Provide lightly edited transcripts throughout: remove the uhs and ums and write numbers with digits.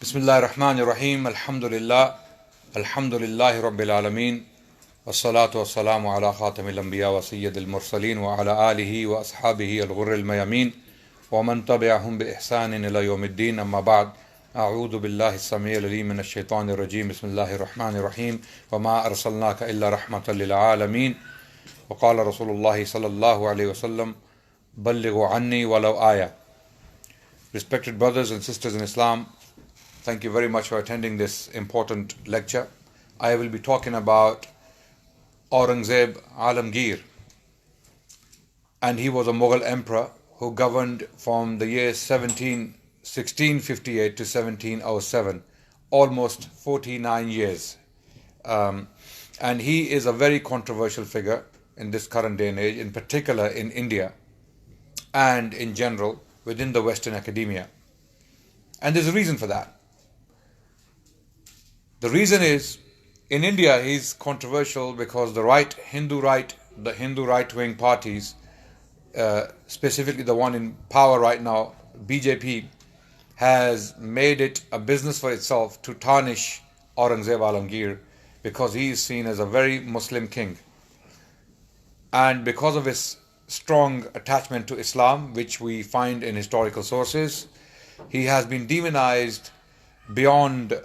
Bismillah ar-Rahman ar-Rahim. Alhamdulillah. Alhamdulillahi Rabbil Alameen. Wassalatu wassalamu ala khatamil anbiya wa sayyidil mursaleen wa ala alihi wa ashabihi al-ghurril mayameen wa man tabi'ahum bi ihsanin ila yawmiddin. Amma ba'd. A'udhu billahi as-sami'il alim minash shaitanir rajim. Bismillahir rahmanir rahim. Wa ma arsalnaka illa rahmatan lil alamin. Wa qala Rasulullah sallallahu alayhi wa sallam, ballighu anni walau ayah. Respected brothers and sisters in Islam, thank you very much for attending this important lecture. I will be talking about Aurangzeb Alamgir, and he was a Mughal emperor who governed from the year 1658 to 1707, almost 49 years. And he is a very controversial figure in this current day and age, in particular in India and in general within the Western academia. And there's a reason for that. The reason is, in India, he's controversial because the Hindu right-wing parties, specifically the one in power right now, BJP, has made it a business for itself to tarnish Aurangzeb Alamgir because he is seen as a very Muslim king. And because of his strong attachment to Islam, which we find in historical sources, he has been demonized beyond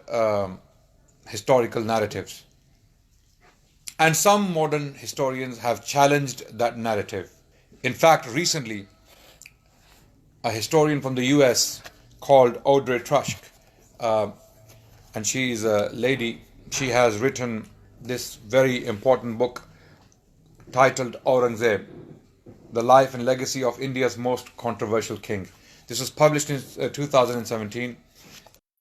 historical narratives. And some modern historians have challenged that narrative. In fact, recently, a historian from the US called Audrey Trusk, and she is a lady, she has written this very important book titled Aurangzeb, The Life and Legacy of India's Most Controversial King. This was published in 2017.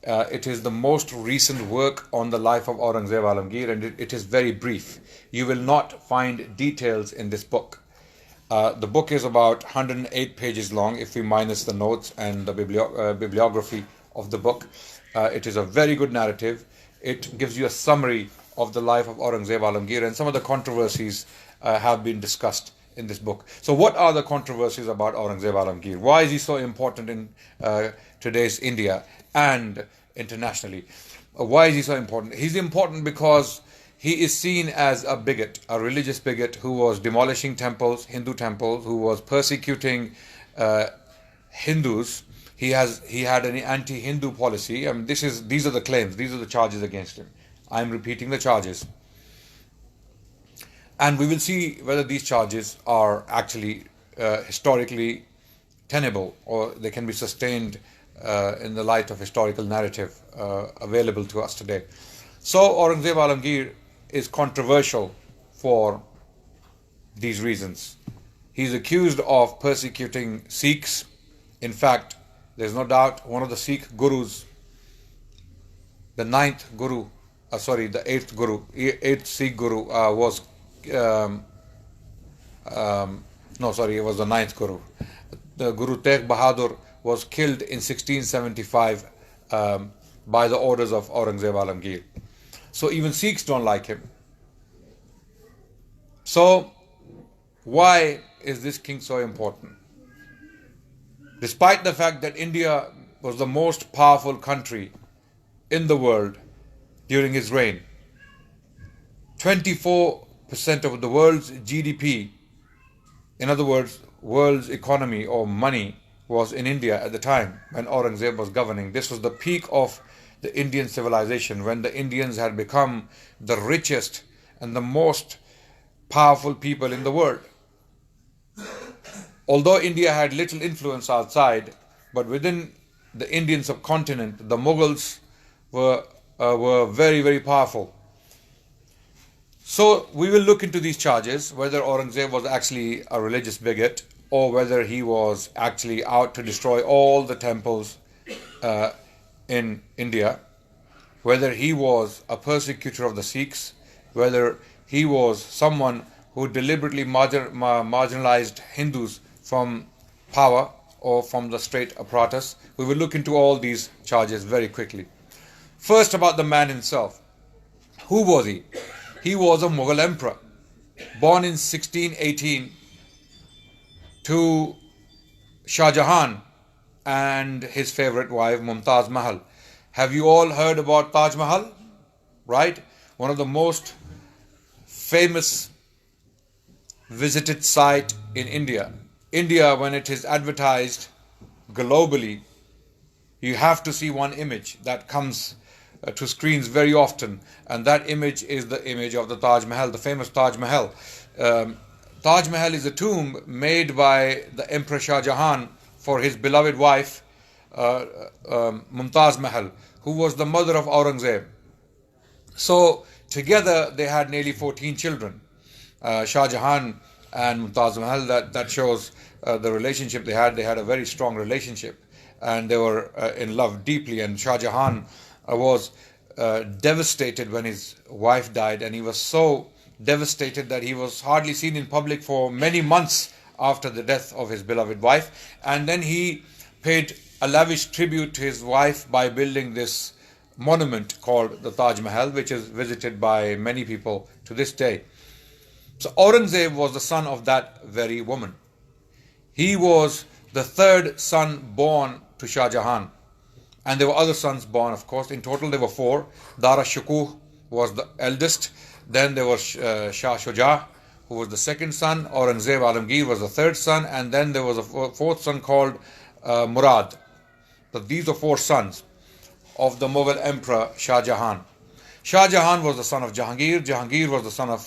It is the most recent work on the life of Aurangzeb Alamgir, and it is very brief. You will not find details in this book. The book is about 108 pages long if we minus the notes and the bibliography of the book. It is a very good narrative. It gives you a summary of the life of Aurangzeb Alamgir, and some of the controversies have been discussed in this book. So what are the controversies about Aurangzeb Alamgir? Why is he so important in today's India and internationally? Why is he so important? He's important because he is seen as a bigot, a religious bigot who was demolishing temples, Hindu temples, who was persecuting Hindus. He had an anti-Hindu policy. I mean, these are the claims, these are the charges against him. I'm repeating the charges. And we will see whether these charges are actually historically tenable or they can be sustained in the light of historical narrative available to us today. So Aurangzeb Alamgir is controversial for these reasons. He's accused of persecuting Sikhs. In fact, there's no doubt one of the Sikh gurus, the eighth Sikh guru was it was the ninth Guru. The Guru Tegh Bahadur was killed in 1675 by the orders of Aurangzeb Alamgir. So even Sikhs don't like him. So why is this king so important? Despite the fact that India was the most powerful country in the world during his reign, 24% of the world's GDP, in other words, world's economy or money, was in India at the time when Aurangzeb was governing. This was the peak of the Indian civilization, when the Indians had become the richest and the most powerful people in the world. Although India had little influence outside, but within the Indian subcontinent, the Mughals were very, very powerful. So we will look into these charges, whether Aurangzeb was actually a religious bigot or whether he was actually out to destroy all the temples in India, whether he was a persecutor of the Sikhs, whether he was someone who deliberately marginalized Hindus from power or from the state apparatus. We will look into all these charges very quickly. First, about the man himself. Who was he? He was a Mughal emperor, born in 1618 to Shah Jahan and his favorite wife Mumtaz Mahal. Have you all heard about Taj Mahal? Right? One of the most famous visited site in India. India, when it is advertised globally, you have to see one image that comes to screens very often, and that image is the image of the Taj Mahal, the famous Taj Mahal. Um, Taj Mahal is a tomb made by the Emperor Shah Jahan for his beloved wife, Mumtaz Mahal, who was the mother of Aurangzeb. So together they had nearly 14 children. Shah Jahan and Mumtaz Mahal, that shows the relationship they had. They had a very strong relationship, and they were in love deeply. And Shah Jahan was devastated when his wife died, and he was so devastated that he was hardly seen in public for many months after the death of his beloved wife. And then he paid a lavish tribute to his wife by building this monument called the Taj Mahal, which is visited by many people to this day. So Aurangzeb was the son of that very woman. He was the third son born to Shah Jahan. And there were other sons born, of course. In total, there were four. Dara Shukuh was the eldest. Then there was Shah Shuja, who was the second son. Aurangzeb Alamgir was the third son. And then there was a fourth son called Murad. So these are four sons of the Mughal Emperor Shah Jahan. Shah Jahan was the son of Jahangir. Jahangir was the son of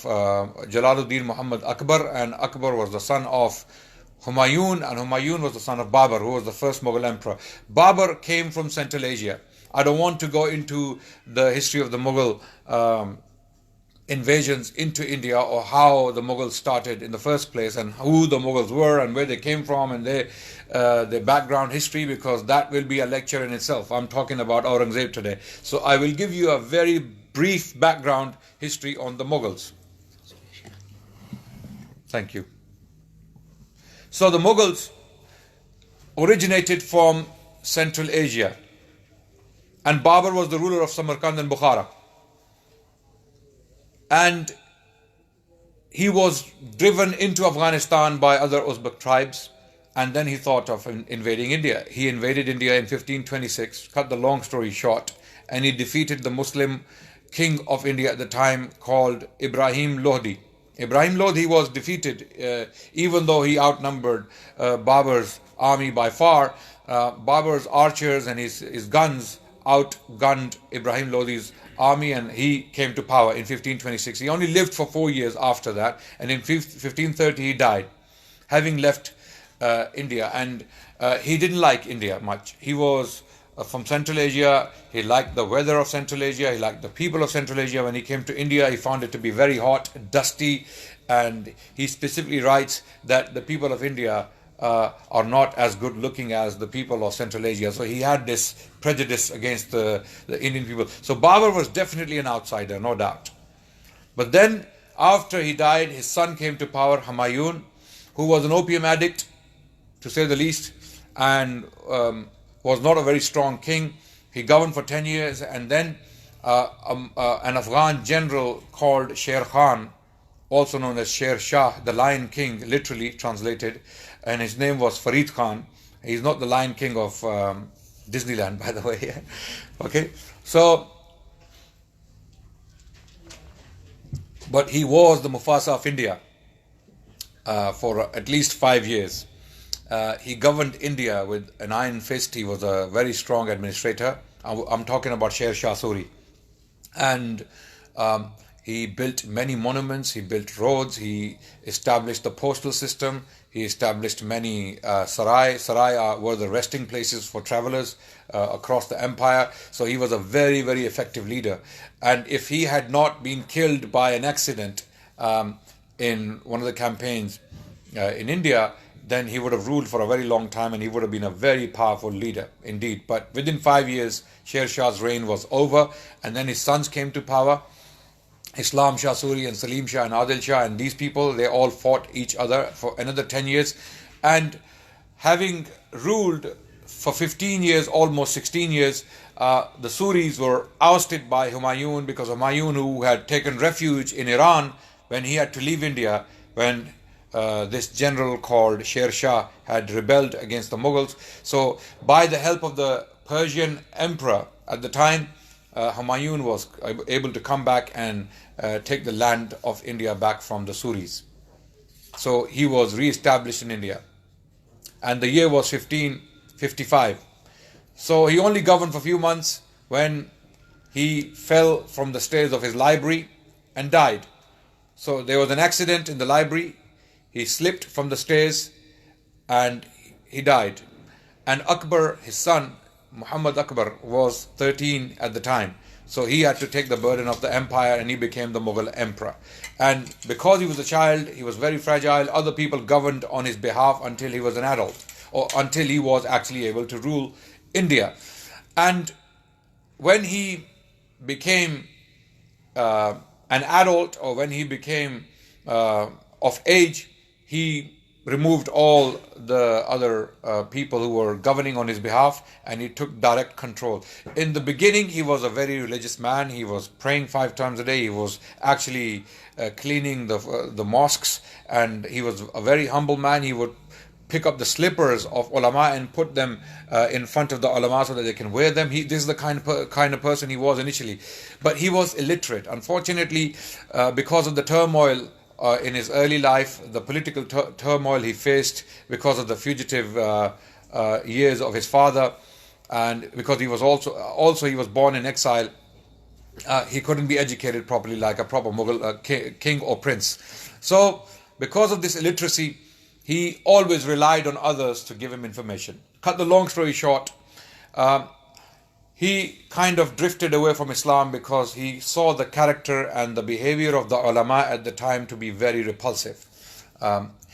Jalaluddin Muhammad Akbar. And Akbar was the son of Humayun, and Humayun was the son of Babur, who was the first Mughal emperor. Babur came from Central Asia. I don't want to go into the history of the Mughal invasions into India, or how the Mughals started in the first place, and who the Mughals were, and where they came from, and their background history, because that will be a lecture in itself. I'm talking about Aurangzeb today. So I will give you a very brief background history on the Mughals. Thank you. So the Mughals originated from Central Asia, and Babur was the ruler of Samarkand and Bukhara. And he was driven into Afghanistan by other Uzbek tribes, and then he thought of invading India. He invaded India in 1526, cut the long story short, and he defeated the Muslim king of India at the time called Ibrahim Lodi. Ibrahim Lodi was defeated, even though he outnumbered Babur's army by far. Babur's archers and his guns outgunned Ibrahim Lodi's army, and he came to power in 1526. He only lived for 4 years after that, and in 1530 he died, having left India. And he didn't like India much. He was from Central Asia. He liked the weather of Central Asia. He liked the people of Central Asia. When he came to India, he found it to be very hot, dusty, and he specifically writes that the people of India are not as good looking as the people of Central Asia. So he had this prejudice against the Indian people. So Babur was definitely an outsider, no doubt. But then, after he died, his son came to power, Humayun, who was an opium addict, to say the least, and was not a very strong king. He governed for 10 years, and then an Afghan general called Sher Khan, also known as Sher Shah, the Lion King, literally translated, and his name was Farid Khan. He's not the Lion King of Disneyland, by the way. Okay, so, but he was the Mufasa of India for at least 5 years. He governed India with an iron fist. He was a very strong administrator. I'm talking about Sher Shah Suri. And he built many monuments, he built roads, he established the postal system, he established many sarai. Sarai were the resting places for travelers across the empire. So he was a very, very effective leader. And if he had not been killed by an accident in one of the campaigns in India, then he would have ruled for a very long time, and he would have been a very powerful leader indeed. But within 5 years, Sher Shah's reign was over, and then his sons came to power. Islam Shah Suri and Salim Shah and Adil Shah, and these people, they all fought each other for another 10 years. And having ruled for 15 years, almost 16 years, the Suris were ousted by Humayun, because Humayun, who had taken refuge in Iran when he had to leave India, when this general called Sher Shah had rebelled against the Mughals. So by the help of the Persian emperor at the time, Humayun was able to come back and take the land of India back from the Suris. So he was re-established in India. And the year was 1555. So he only governed for a few months when he fell from the stairs of his library and died. So there was an accident in the library. He slipped from the stairs and he died. And Akbar, his son, Muhammad Akbar, was 13 at the time. So he had to take the burden of the empire and he became the Mughal emperor. And because he was a child, he was very fragile. Other people governed on his behalf until he was an adult, or until he was actually able to rule India. And when he became an adult, or when he became of age, he removed all the other people who were governing on his behalf, and he took direct control. In the beginning, he was a very religious man. He was praying 5 times a day. He was actually cleaning the mosques, and he was a very humble man. He would pick up the slippers of ulama and put them in front of the ulama so that they can wear them. This is the kind of person he was initially. But he was illiterate. Unfortunately, because of the turmoil in his early life, the political turmoil he faced because of the fugitive years of his father, and because he was also he was born in exile, he couldn't be educated properly like a proper Mughal king or prince. So because of this illiteracy, he always relied on others to give him information. Cut the long story short, he kind of drifted away from Islam because he saw the character and the behavior of the ulama at the time to be very repulsive.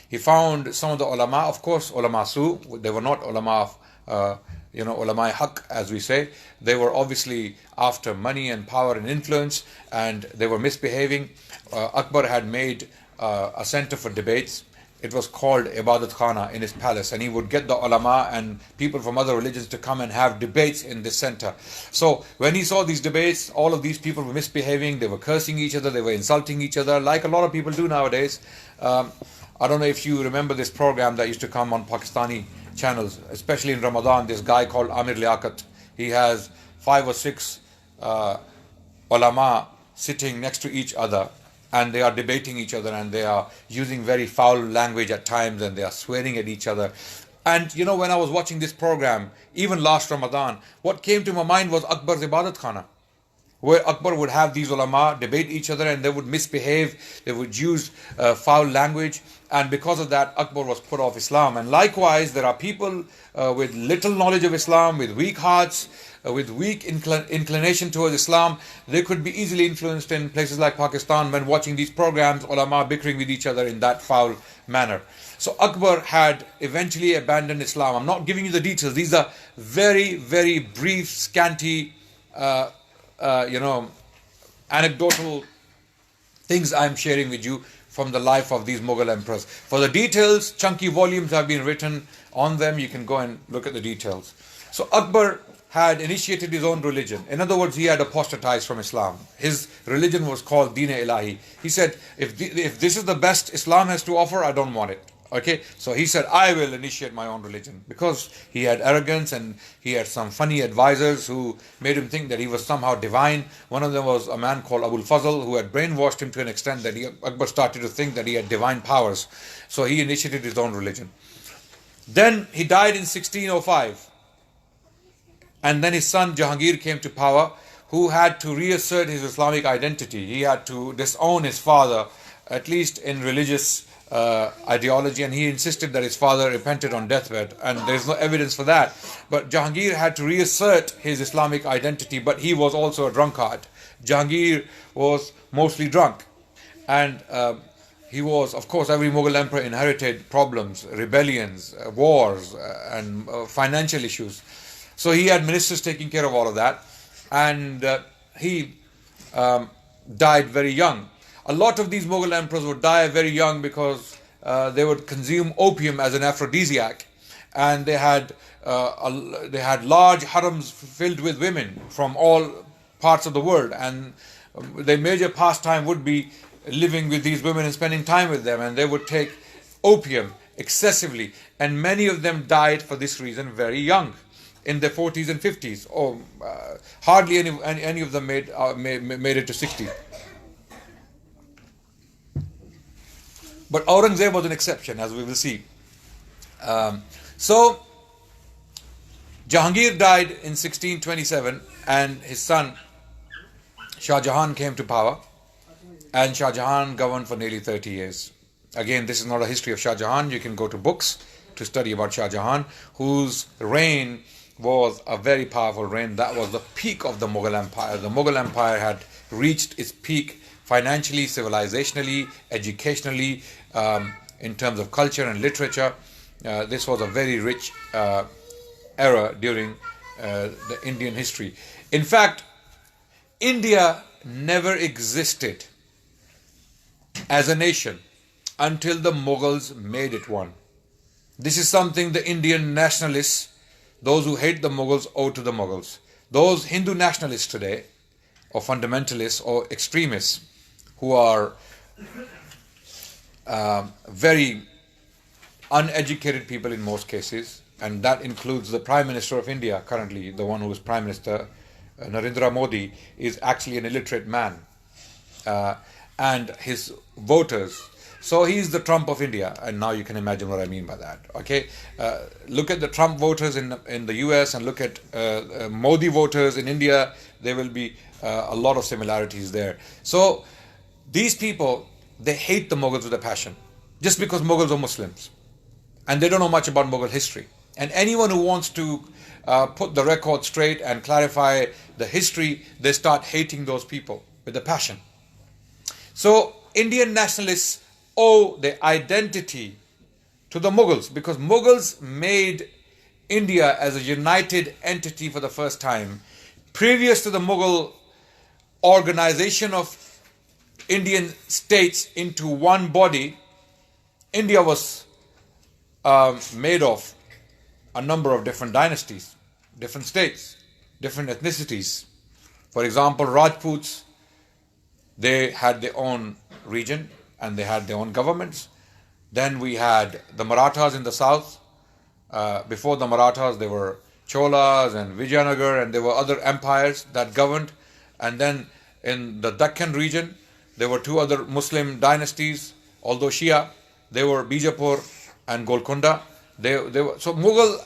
He found some of the ulama, of course, ulama su, they were not ulama of, ulama haq, as we say. They were obviously after money and power and influence, and they were misbehaving. Akbar had made a center for debates. It was called Ibadat Khana in his palace, and he would get the ulama and people from other religions to come and have debates in this center. So when he saw these debates, all of these people were misbehaving. They were cursing each other, they were insulting each other, like a lot of people do nowadays. I don't know if you remember this program that used to come on Pakistani channels, especially in Ramadan. This guy called Amir Liaquat, he has 5 or 6 ulama sitting next to each other, and they are debating each other, and they are using very foul language at times, and they are swearing at each other. And when I was watching this program, even last Ramadan, what came to my mind was Akbar's Ibadat Khana, where Akbar would have these ulama debate each other, and they would misbehave, they would use foul language, and because of that, Akbar was put off Islam. And likewise, there are people with little knowledge of Islam, with weak hearts, with weak inclination towards Islam. They could be easily influenced in places like Pakistan when watching these programs, ulama bickering with each other in that foul manner. So Akbar had eventually abandoned Islam. I'm not giving you the details. These are very, very brief, scanty, anecdotal things I'm sharing with you from the life of these Mughal emperors. For the details, chunky volumes have been written on them. You can go and look at the details. So Akbar had initiated his own religion. In other words, he had apostatized from Islam. His religion was called Deen-e-Ilahi. He said, if this is the best Islam has to offer, I don't want it. Okay, so he said, I will initiate my own religion, because he had arrogance and he had some funny advisors who made him think that he was somehow divine. One of them was a man called Abul Fazl, who had brainwashed him to an extent that Akbar started to think that he had divine powers. So he initiated his own religion. Then he died in 1605. And then his son Jahangir came to power, who had to reassert his Islamic identity. He had to disown his father, at least in religious ideology, and he insisted that his father repented on deathbed, and there's no evidence for that. But Jahangir had to reassert his Islamic identity, but he was also a drunkard. Jahangir was mostly drunk, and he was, of course, every Mughal emperor inherited problems, rebellions, wars, and financial issues. So he had ministers taking care of all of that, and he died very young. A lot of these Mughal emperors would die very young because they would consume opium as an aphrodisiac, and they had large harems filled with women from all parts of the world, and their major pastime would be living with these women and spending time with them, and they would take opium excessively, and many of them died for this reason very young. in their 40s and 50s, or hardly any of them made it to 60. But Aurangzeb was an exception, as we will see. So Jahangir died in 1627, and his son Shah Jahan came to power, and Shah Jahan governed for nearly 30 years. Again, this is not a history of Shah Jahan. You can go to books to study about Shah Jahan, whose reign was a very powerful reign. That was the peak of the Mughal Empire. The Mughal Empire had reached its peak financially, civilizationally, educationally, in terms of culture and literature. This was a very rich era during the Indian history. In fact, India never existed as a nation until the Mughals made it one. This is something the Indian nationalists, those who hate the Mughals, owe to the Mughals. Those Hindu nationalists today, or fundamentalists or extremists, who are very uneducated people in most cases, and that includes the Prime Minister of India currently, the one who is Prime Minister, Narendra Modi, is actually an illiterate man, and his voters. So he's the Trump of India, and now you can imagine what I mean by that. Okay, look at the Trump voters in the US and look at Modi voters in India. There will be a lot of similarities there. So these people, they hate the Mughals with a passion, just because Mughals are Muslims, and they don't know much about Mughal history. And anyone who wants to put the record straight and clarify the history, they start hating those people with a passion. So Indian nationalists owe their identity to the Mughals, because Mughals made India as a united entity for the first time. Previous to the Mughal organization of Indian states into one body, India was made of a number of different dynasties, different states, different ethnicities. For example, Rajputs, they had their own region and they had their own governments. Then we had the Marathas in the south. Before the Marathas, there were Cholas and Vijayanagar, and there were other empires that governed. And then in the Deccan region, there were two other Muslim dynasties, although Shia. They were Bijapur and Golconda. So Mughal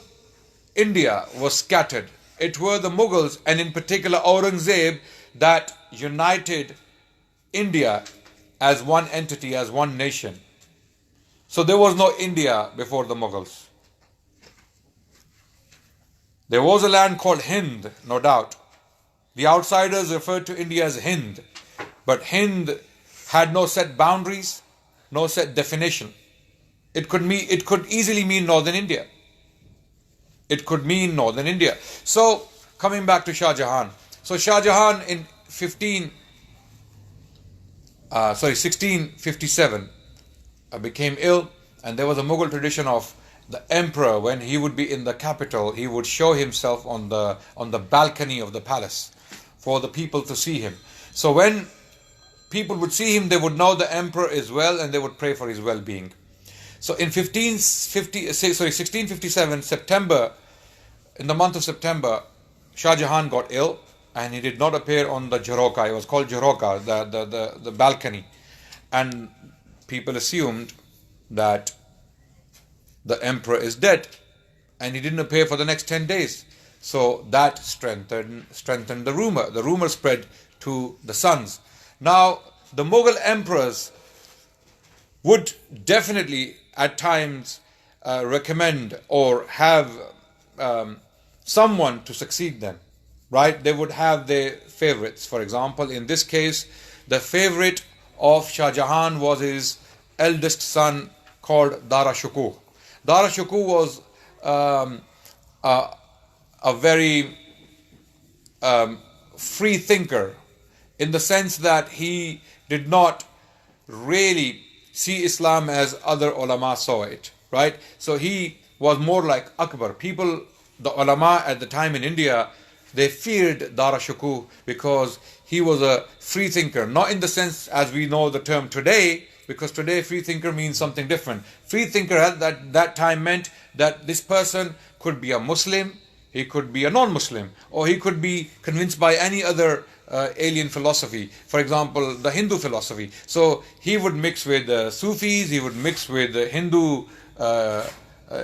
India was scattered. It were the Mughals, and in particular Aurangzeb, that united India as one entity, as one nation. So there was no India before the Mughals. There was a land called Hind, no doubt. The outsiders referred to India as Hind, but Hind had no set boundaries, no set definition. It could easily mean Northern India. It could mean Northern India. So coming back to Shah Jahan. So Shah Jahan in 1657 became ill, and there was a Mughal tradition of the emperor, when he would be in the capital, he would show himself on the balcony of the palace for the people to see him. So when people would see him, they would know the emperor is well, and they would pray for his well-being. So in 1657, September, in the month of September, Shah Jahan got ill, and he did not appear on the Jharoka. It was called Jharoka, the balcony. And people assumed that the emperor is dead, and he didn't appear for the next 10 days. So that strengthened the rumor. The rumor spread to the sons. Now, the Mughal emperors would definitely at times recommend or have someone to succeed them, right? They would have their favorites. For example, in this case, the favorite of Shah Jahan was his eldest son called Dara Shukoo. Dara Shukoo was a very free thinker, in the sense that he did not really see Islam as other ulama saw it, right? So he was more like Akbar. People, the ulama at the time in India, they feared Dara Shukoo because he was a free thinker, not in the sense as we know the term today, because today free thinker means something different. Free thinker at that time meant that this person could be a Muslim, he could be a non-Muslim, or he could be convinced by any other alien philosophy, for example, the Hindu philosophy. So he would mix with Sufis, he would mix with Hindu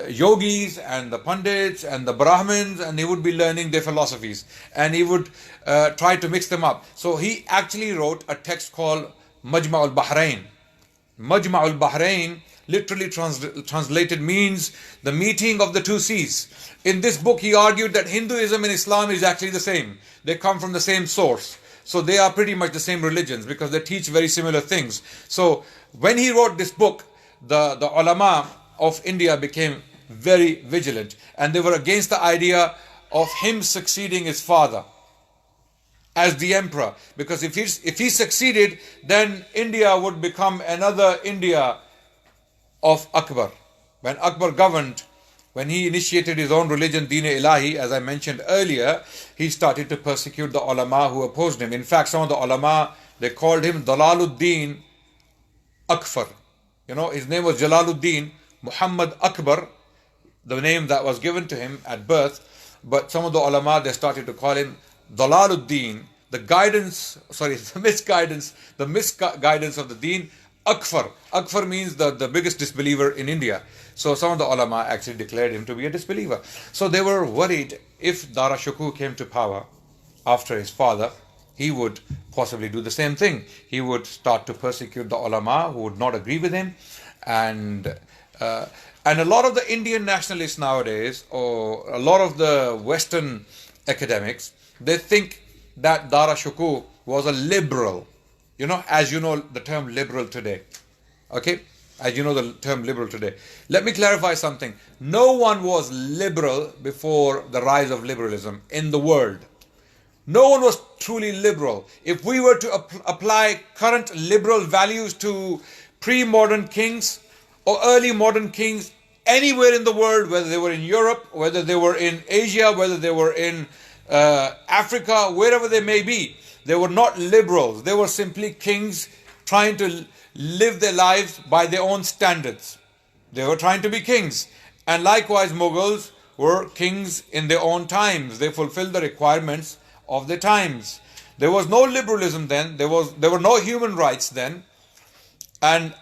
yogis and the Pandits and the Brahmins, and he would be learning their philosophies, and he would try to mix them up. So he actually wrote a text called Majma' al-Bahrain. Majma' al-Bahrain literally translated means the meeting of the two seas. In this book he argued that Hinduism and Islam is actually the same. They come from the same source. So they are pretty much the same religions because they teach very similar things. So when he wrote this book, the ulama of India became very vigilant, and they were against the idea of him succeeding his father as the emperor, because if he succeeded, then India would become another India of Akbar. When Akbar governed, when he initiated his own religion, Deen-e-Ilahi, as I mentioned earlier, he started to persecute the ulama who opposed him. In fact, some of the ulama, they called him Dalaluddin Akbar. You know, his name was Jalaluddin Muhammad Akbar, the name that was given to him at birth. But some of the ulama, they started to call him Dalaluddin, the misguidance of the deen, Akbar. Akbar means the biggest disbeliever in India. So some of the ulama actually declared him to be a disbeliever. So they were worried if Dara Shikoh came to power after his father, he would possibly do the same thing. He would start to persecute the ulama who would not agree with him. And a lot of the Indian nationalists nowadays, or a lot of the Western academics, they think that Dara Shikoh was a liberal. You know, as you know the term liberal today. Okay? As you know the term liberal today. Let me clarify something. No one was liberal before the rise of liberalism in the world. No one was truly liberal. If we were to apply current liberal values to pre-modern kings or early modern kings anywhere in the world, whether they were in Europe, whether they were in Asia, whether they were in Africa, wherever they may be, they were not liberals. They were simply kings trying to live their lives by their own standards. They were trying to be kings. And likewise, Mughals were kings in their own times. They fulfilled the requirements of their times. There was no liberalism then. There were no human rights then. And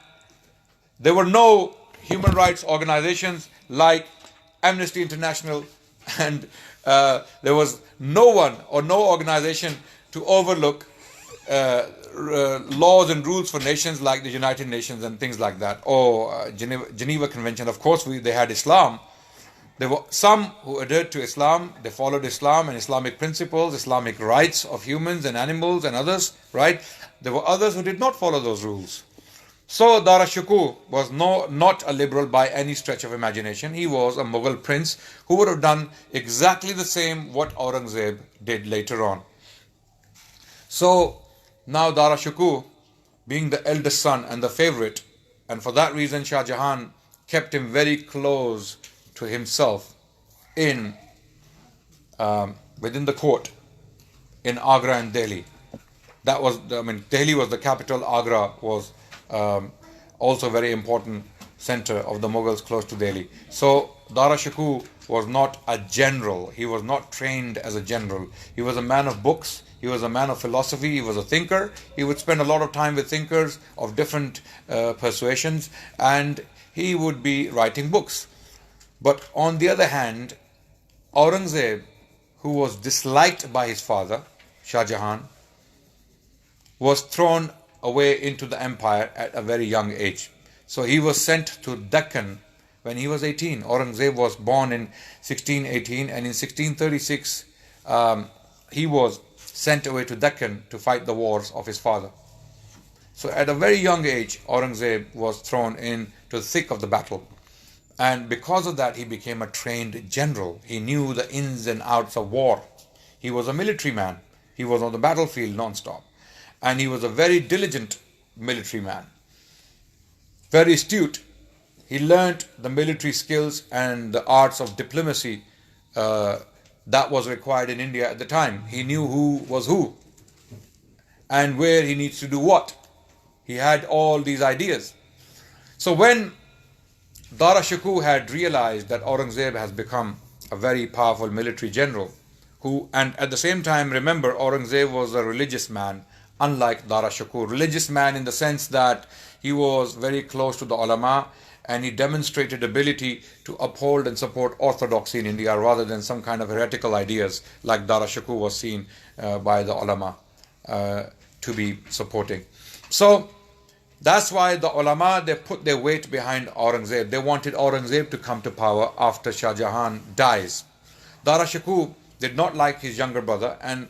there were no human rights organizations like Amnesty International, and there was no one or no organization to overlook laws and rules for nations like the United Nations and things like that, or Geneva Convention. Of course, they had Islam. There were some who adhered to Islam. They followed Islam and Islamic principles, Islamic rights of humans and animals and others, right? There were others who did not follow those rules. So Dara Shikoh was not a liberal by any stretch of imagination. He was a Mughal prince who would have done exactly the same what Aurangzeb did later on. So now Dara Shikoh, being the eldest son and the favorite, and for that reason Shah Jahan kept him very close to himself within the court in Agra and Delhi. Delhi was the capital. Agra was also a very important center of the Mughals close to Delhi. So Dara Shikoh was not a general. He was not trained as a general. He was a man of books. He was a man of philosophy. He was a thinker. He would spend a lot of time with thinkers of different persuasions, and he would be writing books. But on the other hand, Aurangzeb, who was disliked by his father, Shah Jahan, was thrown away into the empire at a very young age. So he was sent to Deccan when he was 18. Aurangzeb was born in 1618, and in 1636 he was sent away to Deccan to fight the wars of his father. So at a very young age, Aurangzeb was thrown into the thick of the battle. And because of that, he became a trained general. He knew the ins and outs of war. He was a military man. He was on the battlefield non-stop. And he was a very diligent military man. Very astute. He learnt the military skills and the arts of diplomacy that was required in India at the time. He knew who was who and where he needs to do what. He had all these ideas. So when Dara Shikoh had realized that Aurangzeb has become a very powerful military general who, and at the same time, remember, Aurangzeb was a religious man, unlike Dara Shikoor. Religious man in the sense that he was very close to the ulama and he demonstrated ability to uphold and support orthodoxy in India rather than some kind of heretical ideas like Dara Shikoor was seen by the ulama to be supporting. So that's why the ulama, they put their weight behind Aurangzeb. They wanted Aurangzeb to come to power after Shah Jahan dies. Dara Shikoor did not like his younger brother and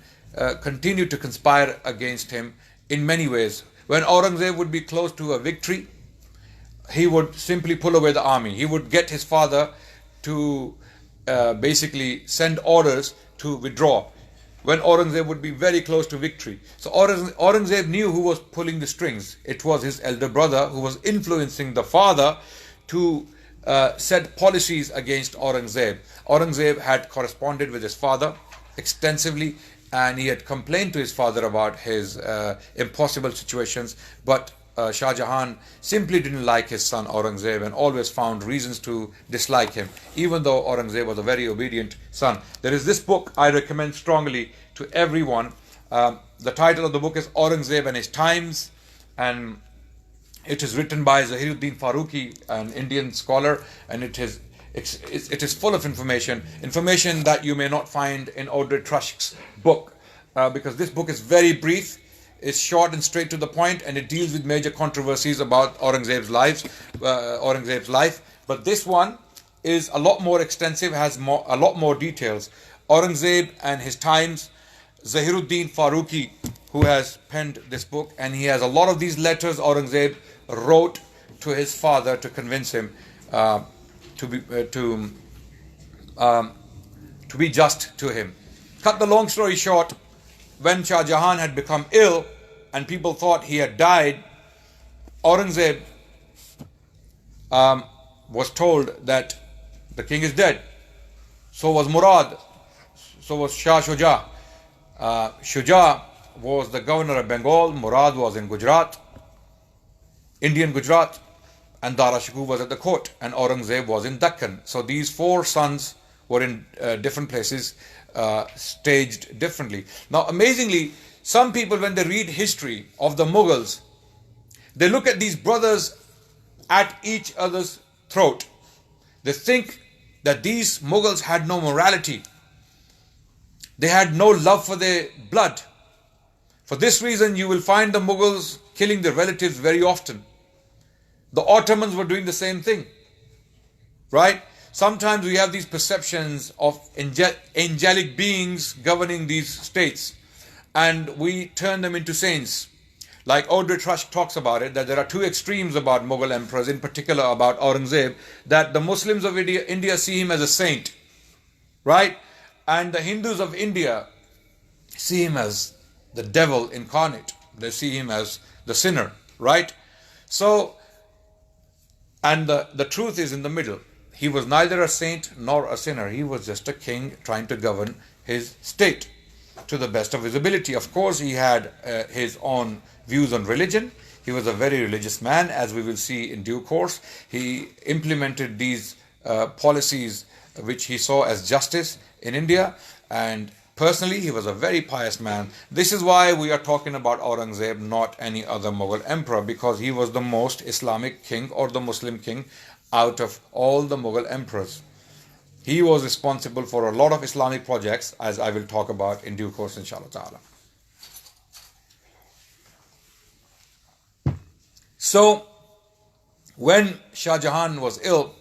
continued to conspire against him in many ways. When Aurangzeb would be close to a victory, he would simply pull away the army. He would get his father to basically send orders to withdraw when Aurangzeb would be very close to victory. So Aurangzeb knew who was pulling the strings. It was his elder brother who was influencing the father to set policies against Aurangzeb. Aurangzeb had corresponded with his father extensively and he had complained to his father about his impossible situations, but Shah Jahan simply didn't like his son Aurangzeb and always found reasons to dislike him, even though Aurangzeb was a very obedient son. There is this book I recommend strongly to everyone. The title of the book is Aurangzeb and His Times, and it is written by Zahiruddin Farooqi, an Indian scholar, and it is full of information that you may not find in Audrey Trush's book, because this book is very brief. It's short and straight to the point, and it deals with major controversies about Aurangzeb's life. But this one is a lot more extensive, has a lot more details. Aurangzeb and His Times, Zahiruddin Farooqi, who has penned this book, and he has a lot of these letters Aurangzeb wrote to his father to convince him to be just to him. Cut the long story short, when Shah Jahan had become ill and people thought he had died, Aurangzeb was told that the king is dead. So was Murad. So was Shah Shuja. Shuja was the governor of Bengal. Murad was in Gujarat, Indian Gujarat, and Dara Shikoor was at the court, and Aurangzeb was in Deccan. So these four sons were in different places, staged differently. Now, amazingly, some people, when they read history of the Mughals, they look at these brothers at each other's throat. They think that these Mughals had no morality. They had no love for their blood. For this reason, you will find the Mughals killing their relatives very often. The Ottomans were doing the same thing, right? Sometimes we have these perceptions of angelic beings governing these states, and we turn them into saints. Like Audrey Trush talks about it, that there are two extremes about Mughal emperors, in particular about Aurangzeb, that the Muslims of India see him as a saint, right? And the Hindus of India see him as the devil incarnate. They see him as the sinner, right? So, and the truth is in the middle. He was neither a saint nor a sinner. He was just a king trying to govern his state to the best of his ability. Of course, he had his own views on religion. He was a very religious man, as we will see in due course. He implemented these policies which he saw as justice in India, and personally, he was a very pious man. This is why we are talking about Aurangzeb, not any other Mughal emperor, because he was the most Islamic king or the Muslim king out of all the Mughal emperors. He was responsible for a lot of Islamic projects, as I will talk about in due course, inshallah ta'ala. So, when Shah Jahan was ill,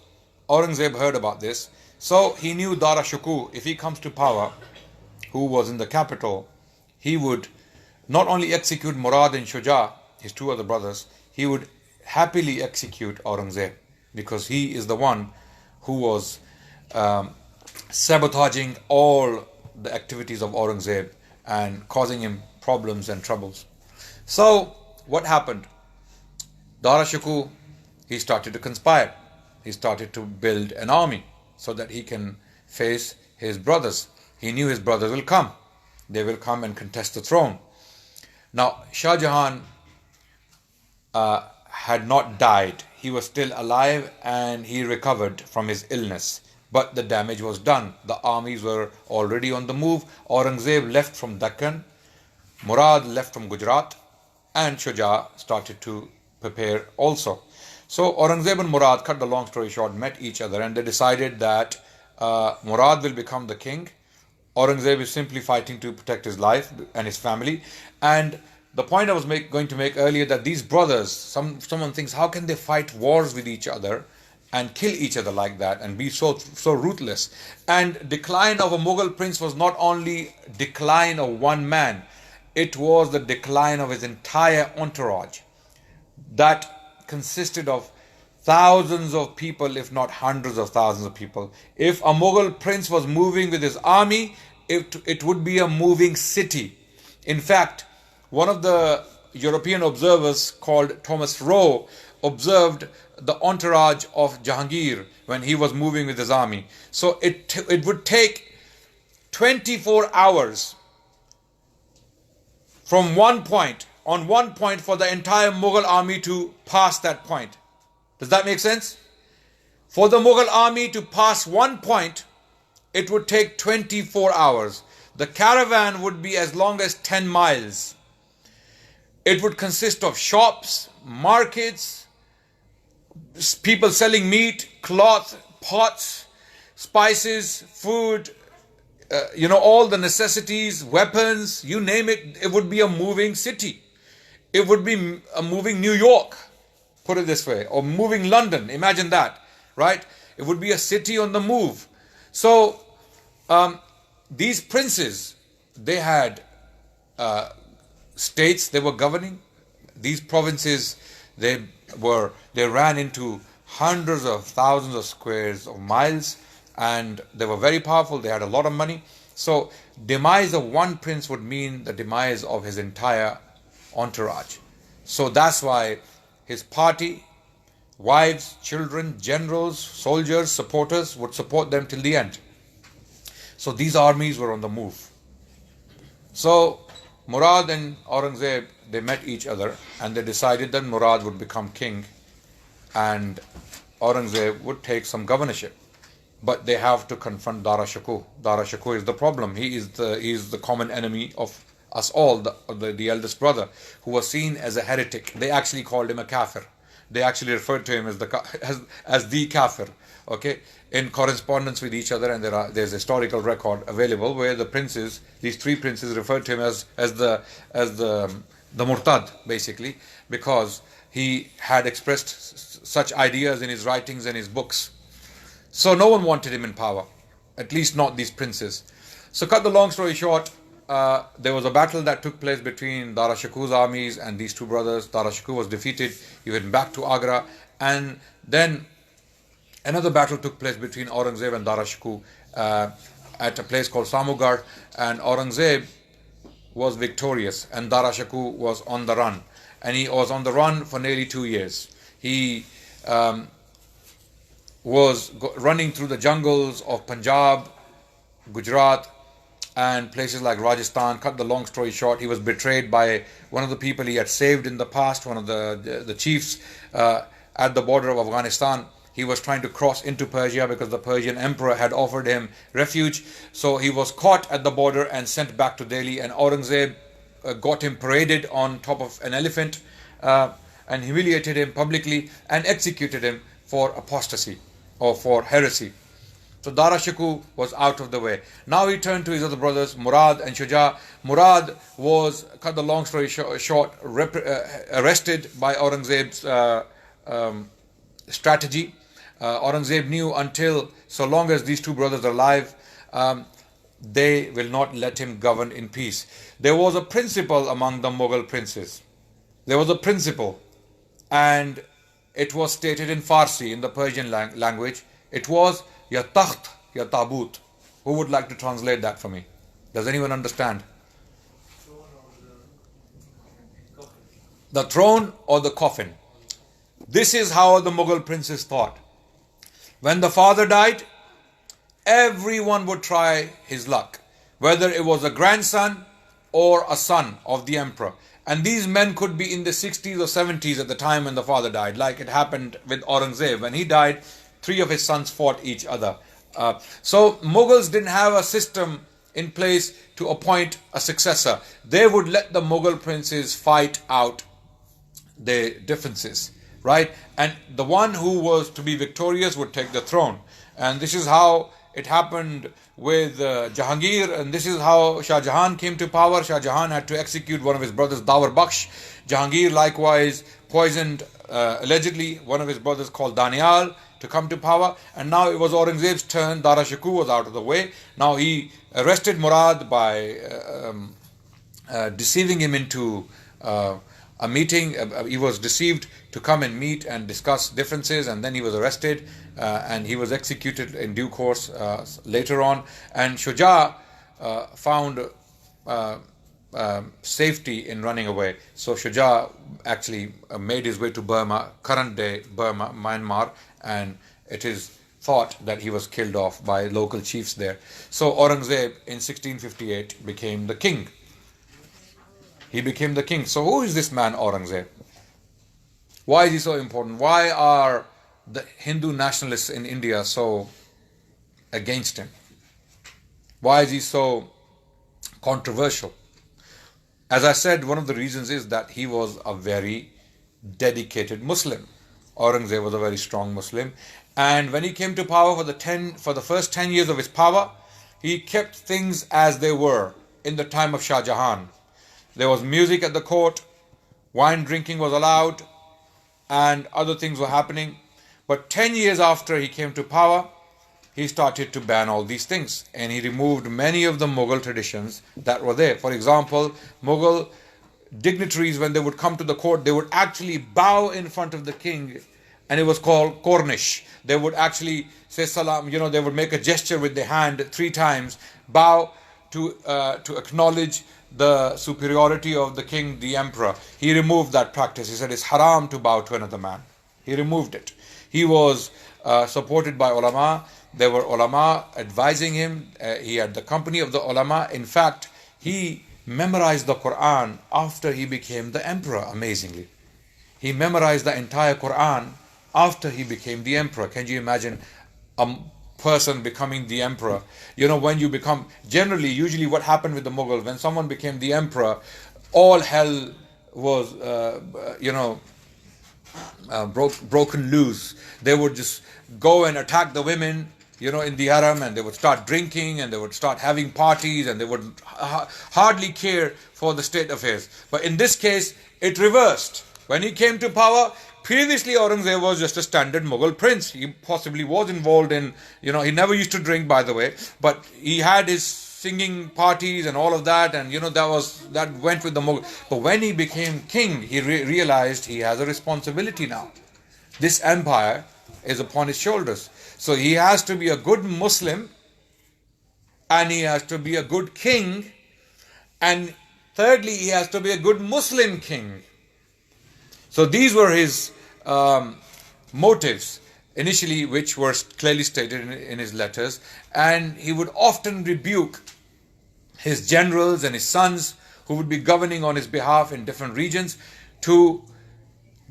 Aurangzeb heard about this. So he knew Dara Shikoor, if he comes to power, who was in the capital, he would not only execute Murad and Shuja, his two other brothers, he would happily execute Aurangzeb, because he is the one who was sabotaging all the activities of Aurangzeb and causing him problems and troubles. So what happened? Dara Shikoor, he started to conspire. He started to build an army so that he can face his brothers. He knew his brothers will come. They will come and contest the throne. Now, Shah Jahan had not died. He was still alive and he recovered from his illness. but the damage was done. The armies were already on the move. Aurangzeb left from Deccan, Murad left from Gujarat, and Shuja started to prepare also. So Aurangzeb and Murad, cut the long story short, met each other, and they decided that Murad will become the king. Aurangzeb is simply fighting to protect his life and his family. And the point I was going to make earlier, that these brothers, someone thinks, how can they fight wars with each other and kill each other like that and be so ruthless? And decline of a Mughal prince was not only decline of one man, it was the decline of his entire entourage that consisted of thousands of people, if not hundreds of thousands of people. If a Mughal prince was moving with his army, it would be a moving city. In fact, one of the European observers called Thomas Rowe observed the entourage of Jahangir when he was moving with his army. So it would take 24 hours from one point for the entire Mughal army to pass that point. Does that make sense? For the Mughal army to pass one point, it would take 24 hours. The caravan would be as long as 10 miles. It would consist of shops, markets, people selling meat, cloth, pots, spices, food, all the necessities, weapons, you name it. It would be a moving city. It would be a moving New York, put it this way, or moving London. Imagine that, right? It would be a city on the move. So these princes, they had states they were governing. These provinces, they ran into hundreds of thousands of squares of miles, and they were very powerful. They had a lot of money. So demise of one prince would mean the demise of his entire entourage. So that's why his party, wives, children, generals, soldiers, supporters would support them till the end. So these armies were on the move. So Murad and Aurangzeb, they met each other, and they decided that Murad would become king and Aurangzeb would take some governorship. But they have to confront Dara Shikoh. Dara Shikoh is the problem. He is the common enemy of us all, the eldest brother, who was seen as a heretic. They actually called him a kafir. They actually referred to him as the kafir. Okay, in correspondence with each other, and there's a historical record available where these three princes, referred to him as the murtad, basically, because he had expressed such ideas in his writings and his books. So no one wanted him in power, at least not these princes. So cut the long story short, there was a battle that took place between Dara Shikoh's armies and these two brothers. Dara Shikoh was defeated. He went back to Agra, and then another battle took place between Aurangzeb and Dara Shikoh at a place called Samugarh, and Aurangzeb was victorious and Dara Shikoh was on the run, and he was on the run for nearly 2 years. He was running through the jungles of Punjab, Gujarat, and places like Rajasthan. Cut the long story short, he was betrayed by one of the people he had saved in the past, one of the chiefs at the border of Afghanistan. He was trying to cross into Persia because the Persian emperor had offered him refuge. So he was caught at the border and sent back to Delhi, and Aurangzeb got him paraded on top of an elephant and humiliated him publicly and executed him for apostasy or for heresy. So Dara Shikoh was out of the way. Now he turned to his other brothers, Murad and Shuja. Murad was, cut the long story short, arrested by Aurangzeb's strategy. Aurangzeb knew until so long as these two brothers are alive, they will not let him govern in peace. There was a principle among the Mughal princes. There was a principle, and it was stated in Farsi, in the Persian language. It was Ya Takht, Ya Tabut. Who would like to translate that for me? Does anyone understand? The throne or the coffin. This is how the Mughal princes thought. When the father died, everyone would try his luck, whether it was a grandson or a son of the emperor. And these men could be in the 60s or 70s at the time when the father died, like it happened with Aurangzeb. When he died, 3 of his sons fought each other. So Mughals didn't have a system in place to appoint a successor. They would let the Mughal princes fight out their differences, right? And the one who was to be victorious would take the throne. And this is how it happened with Jahangir, and this is how Shah Jahan came to power. Shah Jahan had to execute one of his brothers, Dawar Bakhsh. Jahangir likewise poisoned, allegedly, one of his brothers called Danial to come to power. And now it was Aurangzeb's turn. Dara Shikoh was out of the way. Now he arrested Murad by deceiving him into a meeting. He was deceived to come and meet and discuss differences, and then he was arrested and he was executed in due course later on. And Shuja found safety in running away. So Shuja actually made his way to Burma, current day Burma, Myanmar, and it is thought that he was killed off by local chiefs there. So Aurangzeb in 1658 became the king. He became the king. So who is this man Aurangzeb? Why is he so important? Why are the Hindu nationalists in India so against him? Why is he so controversial? As I said, one of the reasons is that he was a very dedicated Muslim. Aurangzeb was a very strong Muslim. And when he came to power for the first 10 years of his power, he kept things as they were in the time of Shah Jahan. There was music at the court, wine drinking was allowed, and other things were happening. But 10 years after he came to power, he started to ban all these things, and he removed many of the Mughal traditions that were there. For example, Mughal dignitaries, when they would come to the court, they would actually bow in front of the king, and it was called Cornish. They would actually say salam, they would make a gesture with their hand 3 times, bow to acknowledge the superiority of the king, the emperor. He removed that practice. He said it's haram to bow to another man. He removed it. He was supported by ulama. There were ulama advising him. He had the company of the ulama. In fact, he memorized the Quran after he became the emperor, amazingly. He memorized the entire Quran after he became the emperor. Can you imagine a person becoming the emperor? When you become, usually what happened with the Mughals, when someone became the emperor, all hell was, broken loose. They would just go and attack the women, in the haram, and they would start drinking, and they would start having parties, and they would hardly care for the state affairs. But in this case, it reversed. When he came to power, previously Aurangzeb was just a standard Mughal prince. He possibly was involved in, he never used to drink, by the way, but he had his singing parties and all of that, and that went with the Mughal. But when he became king, he realized he has a responsibility now. This empire is upon his shoulders. So he has to be a good Muslim, and he has to be a good king, and thirdly, he has to be a good Muslim king. So these were his motives initially, which were clearly stated in his letters, and he would often rebuke his generals and his sons who would be governing on his behalf in different regions to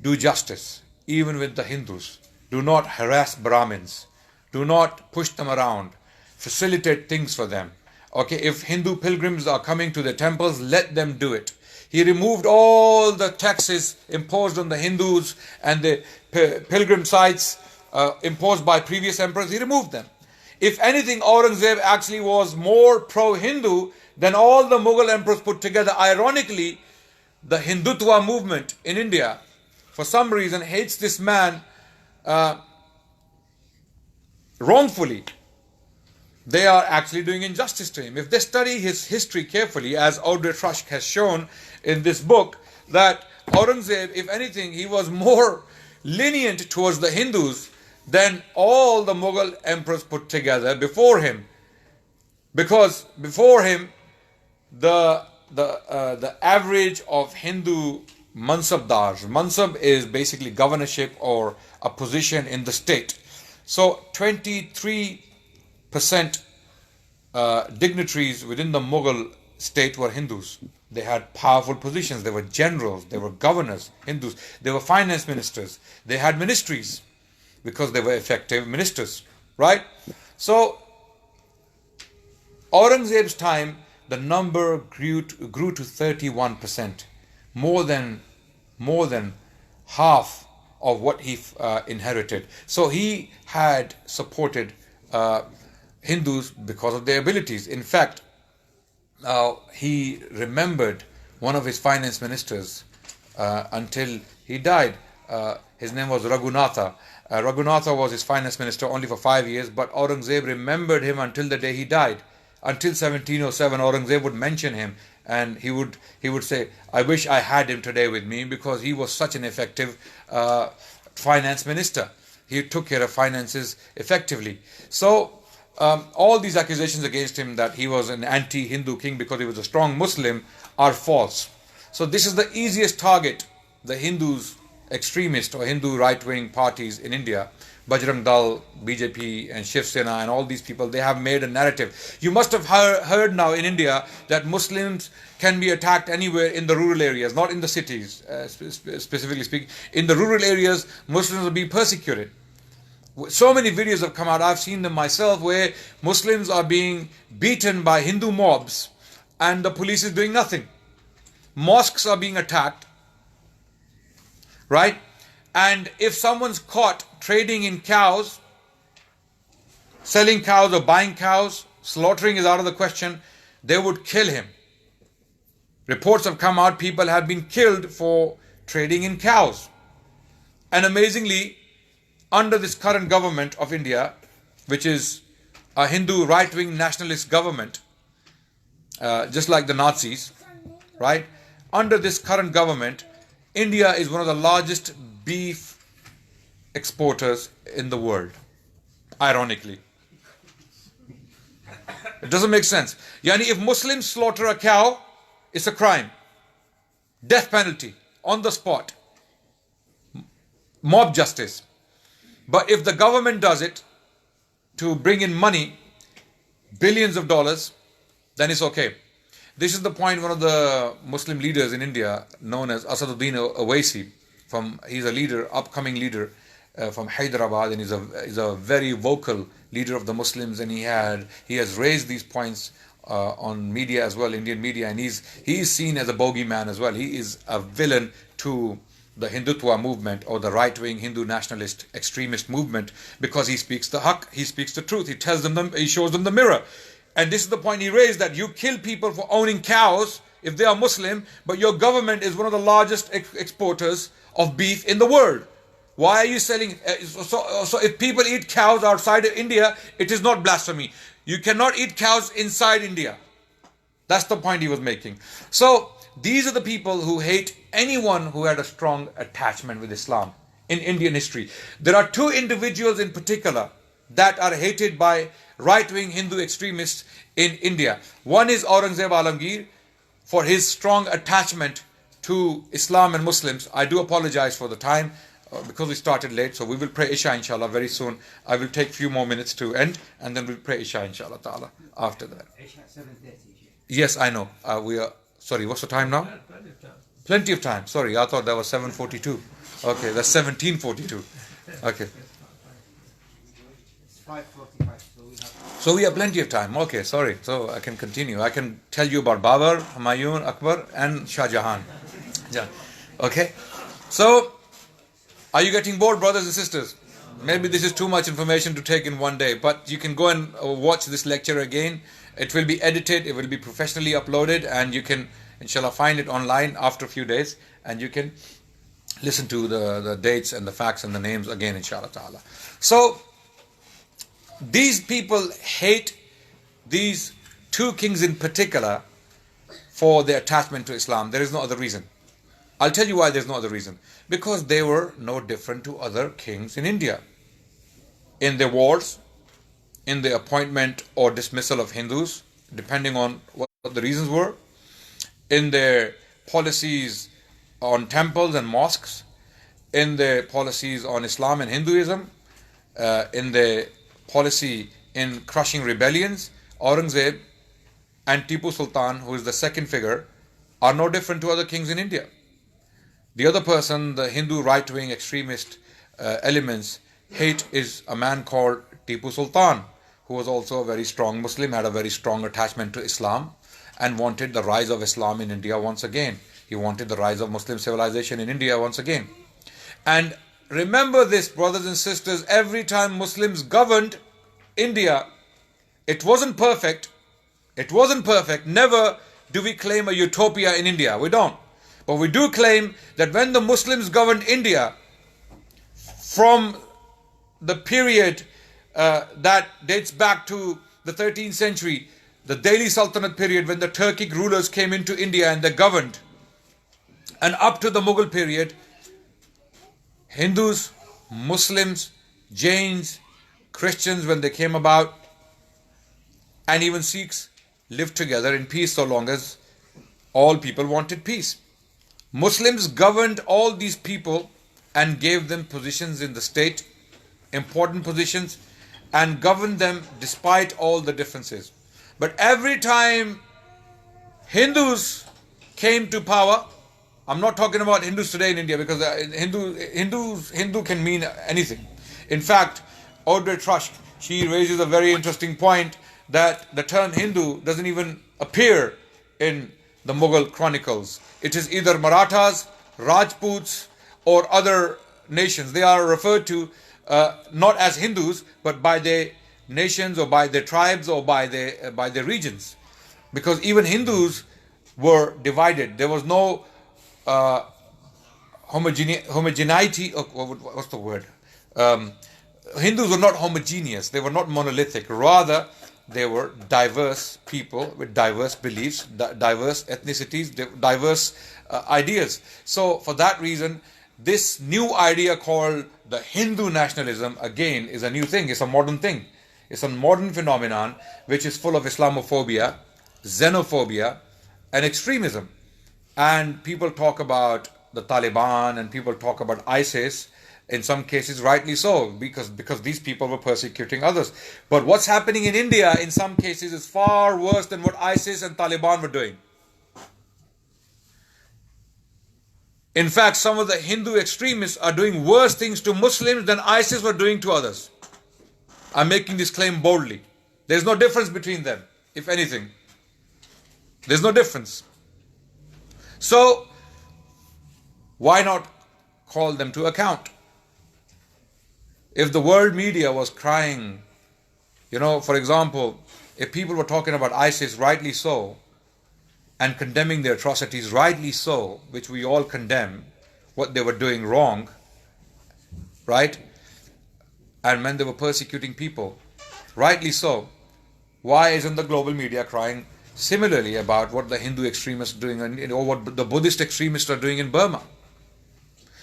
do justice, even with the Hindus. Do not harass Brahmins. Do not push them around. Facilitate things for them. Okay, if Hindu pilgrims are coming to the temples, let them do it. He removed all the taxes imposed on the Hindus and the pilgrim sites imposed by previous emperors. He removed them. If anything, Aurangzeb actually was more pro-Hindu than all the Mughal emperors put together. Ironically, the Hindutva movement in India, for some reason, hates this man wrongfully. They are actually doing injustice to him. If they study his history carefully, as Audrey Trush has shown in this book, that Aurangzeb, if anything, he was more lenient towards the Hindus than all the Mughal emperors put together before him. Because before him, the average of Hindu mansabdars, mansab is basically governorship or a position in the state. So 23% dignitaries within the Mughal state were Hindus. They had powerful positions. They were generals, they were governors, Hindus. They were finance ministers. They had ministries because they were effective ministers, right? So Aurangzeb's time, the number grew to 31%, more than half of what he inherited. So he had supported Hindus because of their abilities. In fact, he remembered one of his finance ministers until he died. His name was Raghunatha. Raghunatha was his finance minister only for 5 years, but Aurangzeb remembered him until the day he died. Until 1707, Aurangzeb would mention him, and he would say, "I wish I had him today with me," because he was such an effective finance minister. He took care of finances effectively. So all these accusations against him that he was an anti-Hindu king because he was a strong Muslim are false. So this is the easiest target the Hindus, extremist or Hindu right-wing parties in India, Bajrang Dal, BJP and Shiv Sena and all these people, they have made a narrative. You must have heard now in India that Muslims can be attacked anywhere in the rural areas, not in the cities, specifically speaking. In the rural areas, Muslims are being persecuted. So many videos have come out, I've seen them myself, where Muslims are being beaten by Hindu mobs and the police is doing nothing. Mosques are being attacked, right? And if someone's caught trading in cows, selling cows or buying cows, slaughtering is out of the question, they would kill him. Reports have come out, people have been killed for trading in cows. And amazingly, under this current government of India, which is a Hindu right-wing nationalist government, just like the Nazis, right? Under this current government, India is one of the largest beef exporters in the world, ironically. It doesn't make sense. Yani, if Muslims slaughter a cow, it's a crime. Death penalty, on the spot. Mob justice. But if the government does it to bring in money, billions of dollars, then it's okay. This is the point one of the Muslim leaders in India, known as Asaduddin Owaisi, he's a leader, upcoming leader from Hyderabad, and he's a very vocal leader of the Muslims, and he has raised these points on media as well, Indian media, and he is seen as a bogeyman as well. He is a villain to the Hindutva movement or the right-wing Hindu nationalist extremist movement because he speaks the haqq, he speaks the truth, he shows them the mirror. And this is the point he raised, that you kill people for owning cows if they are Muslim, but your government is one of the largest exporters of beef in the world. Why are you selling? So if people eat cows outside of India, it is not blasphemy. You cannot eat cows inside India. That's the point he was making. So these are the people who hate anyone who had a strong attachment with Islam in Indian history. There are two individuals in particular that are hated by right-wing Hindu extremists in India. One is Aurangzeb Alamgir for his strong attachment to Islam and Muslims. I do apologize for the time because we started late, so we will pray Isha inshallah very soon. I will take a few more minutes to end and then we'll pray Isha inshallah ta'ala after that. Isha 7:30. Yes, I know. We are, sorry, what's the time now? Plenty of time. Plenty of time. Sorry, I thought that was 7:42. Okay, that's 17:42. Okay. It's 5:45, So we have plenty of time. Okay, sorry. So I can continue. I can tell you about Babur, Humayun, Akbar and Shah Jahan. Yeah. Okay. So, are you getting bored, brothers and sisters? Maybe this is too much information to take in one day, but you can go and watch this lecture again. It will be edited, it will be professionally uploaded, and you can, inshallah, find it online after a few days, and you can listen to the dates and the facts and the names again, inshallah ta'ala. So, these people hate these two kings in particular for their attachment to Islam. There is no other reason. I'll tell you why there's no other reason. Because they were no different to other kings in India. In their wars, in the appointment or dismissal of Hindus, depending on what the reasons were, in their policies on temples and mosques, in their policies on Islam and Hinduism, in their policy in crushing rebellions, Aurangzeb and Tipu Sultan, who is the second figure, are no different to other kings in India. The other person, the Hindu right-wing extremist elements hate is a man called Tipu Sultan, who was also a very strong Muslim, had a very strong attachment to Islam, and wanted the rise of Islam in India once again. He wanted the rise of Muslim civilization in India once again. And remember this, brothers and sisters, every time Muslims governed India, it wasn't perfect. It wasn't perfect. Never do we claim a utopia in India. We don't. But we do claim that when the Muslims governed India, from the period that dates back to the 13th century, the Delhi Sultanate period, when the Turkic rulers came into India and they governed, and up to the Mughal period, Hindus, Muslims, Jains, Christians, when they came about, and even Sikhs, lived together in peace so long as all people wanted peace. Muslims governed all these people and gave them positions in the state, important positions, and governed them despite all the differences. But every time Hindus came to power, I'm not talking about Hindus today in India, because Hindu can mean anything. In fact, Audrey Trush, she raises a very interesting point that the term Hindu doesn't even appear in the Mughal chronicles. It is either Marathas, Rajputs, or other nations. They are referred to not as Hindus, but by their nations or by their tribes or by their regions. Because even Hindus were divided. There was no homogeneity. What's the word? Hindus were not homogeneous. They were not monolithic. Rather, they were diverse people with diverse beliefs, diverse ethnicities, diverse ideas. So for that reason, this new idea called the Hindu nationalism, again, is a new thing. It's a modern thing. It's a modern phenomenon which is full of Islamophobia, xenophobia, and extremism. And people talk about the Taliban and people talk about ISIS, in some cases rightly so, because these people were persecuting others. But what's happening in India in some cases is far worse than what ISIS and Taliban were doing. In fact, some of the Hindu extremists are doing worse things to Muslims than ISIS were doing to others. I'm making this claim boldly. There's no difference between them, if anything. There's no difference. So, why not call them to account? If the world media was crying, for example, if people were talking about ISIS, rightly so, and condemning their atrocities, rightly so, which we all condemn, what they were doing wrong, right? And when they were persecuting people, rightly so, why isn't the global media crying similarly about what the Hindu extremists are doing, or what the Buddhist extremists are doing in Burma?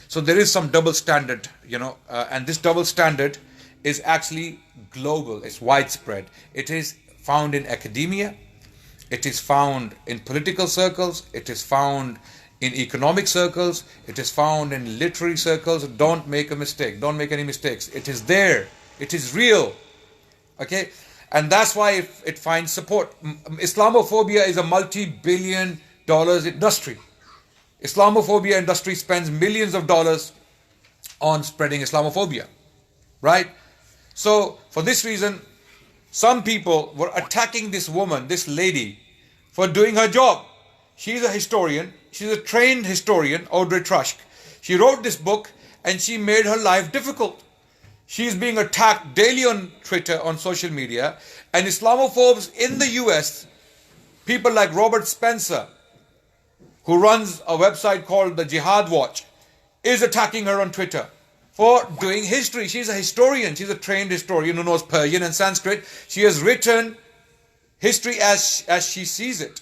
So there is some double standard, and this double standard is actually global, it's widespread. It is found in academia, it is found in political circles, it is found in economic circles, it is found in literary circles. Don't make a mistake, don't make any mistakes. It is there, it is real, okay? And that's why it finds support. Islamophobia is a multi-billion dollars industry. Islamophobia industry spends millions of dollars on spreading Islamophobia, right? So for this reason, some people were attacking this woman, this lady, for doing her job. She's a historian, she's a trained historian, Audrey Trush. She wrote this book and she made her life difficult. She's being attacked daily on Twitter, on social media, and Islamophobes in the US, people like Robert Spencer, who runs a website called the Jihad Watch, is attacking her on Twitter for doing history. She's a historian. She's a trained historian who knows Persian and Sanskrit. She has written history as she sees it.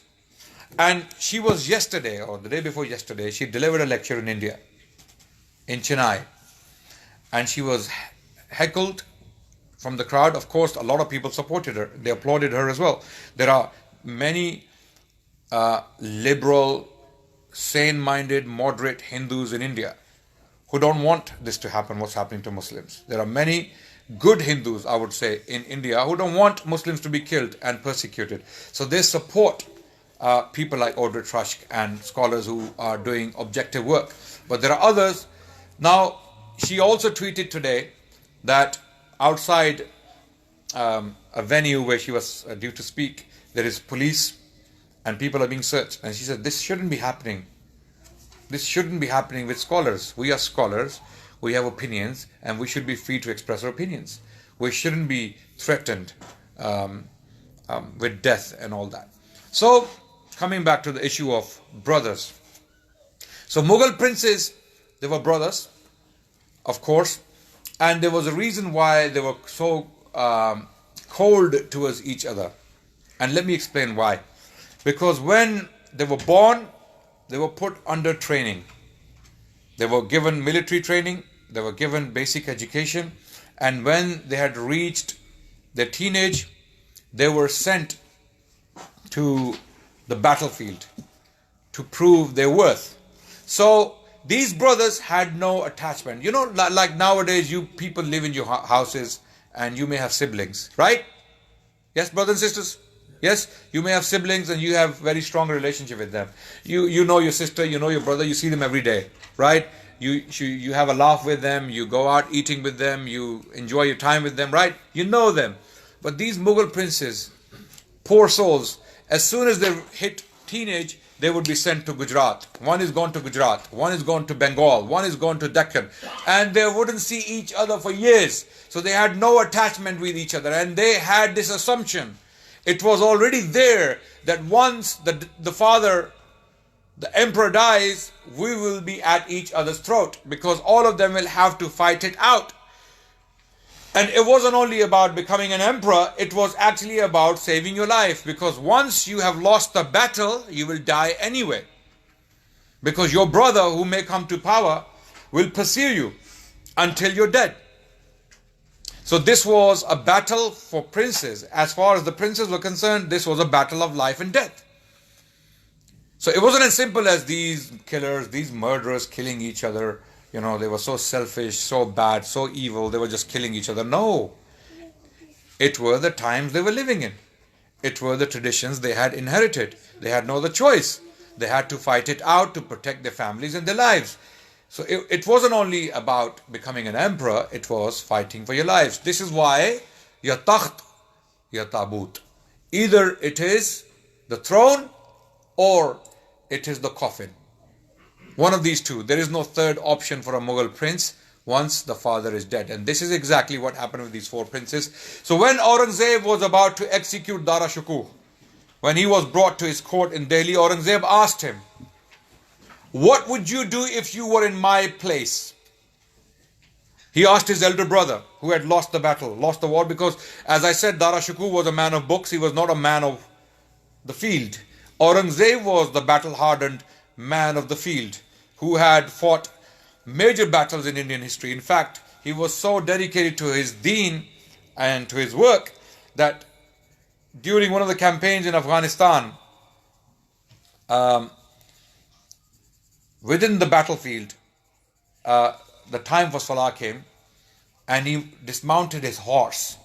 And she was yesterday, or the day before yesterday, she delivered a lecture in India, in Chennai. And she was heckled from the crowd. Of course, a lot of people supported her. They applauded her as well. There are many liberal, sane-minded, moderate Hindus in India who don't want this to happen, what's happening to Muslims. There are many good Hindus, I would say, in India who don't want Muslims to be killed and persecuted. So they support people like Audrey Trush and scholars who are doing objective work. But there are others. Now, she also tweeted today that outside a venue where she was due to speak. There is police and people are being searched. And she said, this shouldn't be happening. This shouldn't be happening with scholars. We are scholars, we have opinions, and we should be free to express our opinions. We shouldn't be threatened with death and all that. So, coming back to the issue of brothers. So, Mughal princes, they were brothers, of course, and there was a reason why they were so cold towards each other. And let me explain why. Because when they were born, they were put under training. They were given military training, they were given basic education, and when they had reached their teenage, they were sent to the battlefield to prove their worth. So these brothers had no attachment. You know, like nowadays, you people live in your houses and you may have siblings, right? Yes, brothers and sisters? Yes, you may have siblings and you have very strong relationship with them. You know your sister, you know your brother, you see them every day, right? You have a laugh with them, you go out eating with them, you enjoy your time with them, right? You know them. But these Mughal princes, poor souls, as soon as they hit teenage, they would be sent to Gujarat. One is gone to Gujarat, one is gone to Bengal, one is gone to Deccan. And they wouldn't see each other for years. So they had no attachment with each other. And they had this assumption. It was already there that once the father, the emperor dies, we will be at each other's throat. Because all of them will have to fight it out. And it wasn't only about becoming an emperor, it was actually about saving your life. Because once you have lost the battle, you will die anyway. Because your brother who may come to power will pursue you until you're dead. So this was a battle for princes. As far as the princes were concerned, this was a battle of life and death. So it wasn't as simple as these killers, these murderers killing each other. You know, they were so selfish, so bad, so evil, they were just killing each other. No. It were the times they were living in. It were the traditions they had inherited. They had no other choice. They had to fight it out to protect their families and their lives. So it wasn't only about becoming an emperor, it was fighting for your lives. This is why ya takht, ya tabut. Either it is the throne or it is the coffin. One of these two. There is no third option for a Mughal prince once the father is dead. And this is exactly what happened with these four princes. So when Aurangzeb was about to execute Dara Shikoh, when he was brought to his court in Delhi, Aurangzeb asked him, what would you do if you were in my place? He asked his elder brother, who had lost the battle, lost the war, because as I said, Dara Shikoh was a man of books, he was not a man of the field. Aurangzeb was the battle-hardened man of the field, who had fought major battles in Indian history. In fact, he was so dedicated to his deen and to his work that during one of the campaigns in Afghanistan, within the battlefield, the time for Salah came and he dismounted his horse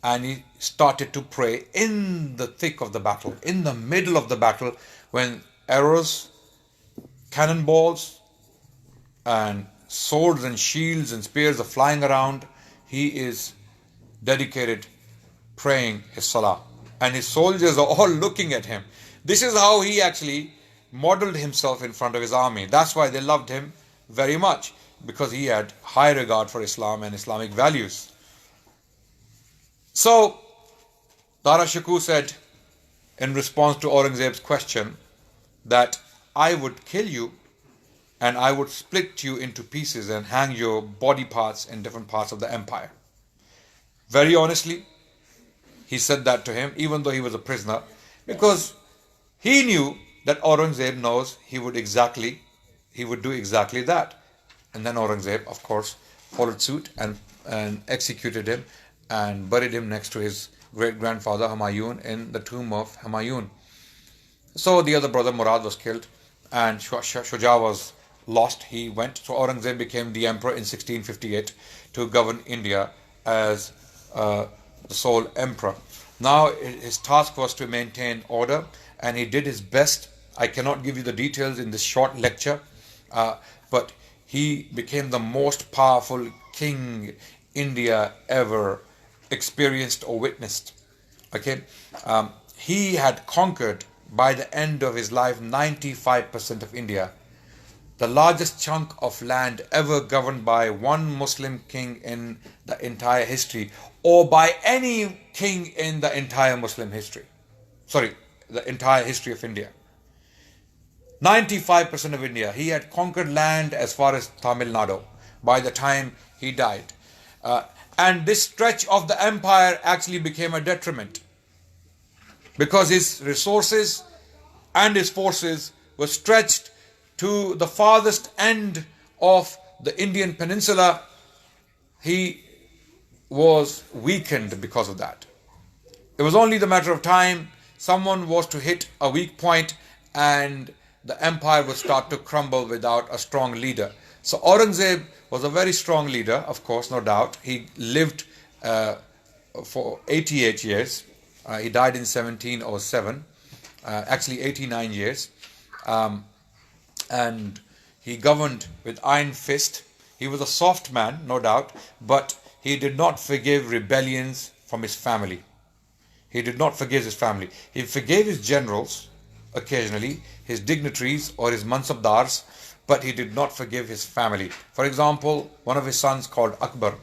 and he started to pray in the thick of the battle, in the middle of the battle, when arrows, cannonballs and swords and shields and spears are flying around. He is dedicated praying his Salah and his soldiers are all looking at him. This is how he actually modeled himself in front of his army. That's why they loved him very much, because he had high regard for Islam and Islamic values. So Dara Shikoh said in response to Aurangzeb's question that I would kill you and I would split you into pieces and hang your body parts in different parts of the empire. Very honestly, he said that to him, even though he was a prisoner, because he knew that Aurangzeb knows he would do exactly that. And then Aurangzeb, of course, followed suit and executed him and buried him next to his great-grandfather Humayun in the tomb of Humayun. So the other brother Murad was killed and Shuja was lost. He went. So Aurangzeb became the emperor in 1658 to govern India as the sole emperor. Now his task was to maintain order and he did his best. I cannot give you the details in this short lecture, but he became the most powerful king India ever experienced or witnessed. Okay, he had conquered by the end of his life 95% of India, the largest chunk of land ever governed by one Muslim king in the entire history, or by any king in the entire Muslim history. Sorry, the entire history of India. 95% of India. He had conquered land as far as Tamil Nadu by the time he died. And this stretch of the empire actually became a detriment because his resources and his forces were stretched to the farthest end of the Indian peninsula. He was weakened because of that. It was only the matter of time someone was to hit a weak point and the empire would start to crumble without a strong leader. So Aurangzeb was a very strong leader, of course, no doubt. He lived for 88 years. He died in 1707, actually 89 years. And he governed with iron fist. He was a soft man, no doubt, but he did not forgive rebellions from his family. He did not forgive his family. He forgave his generals occasionally, his dignitaries or his mansabdars, but he did not forgive his family. For example, one of his sons called Akbar,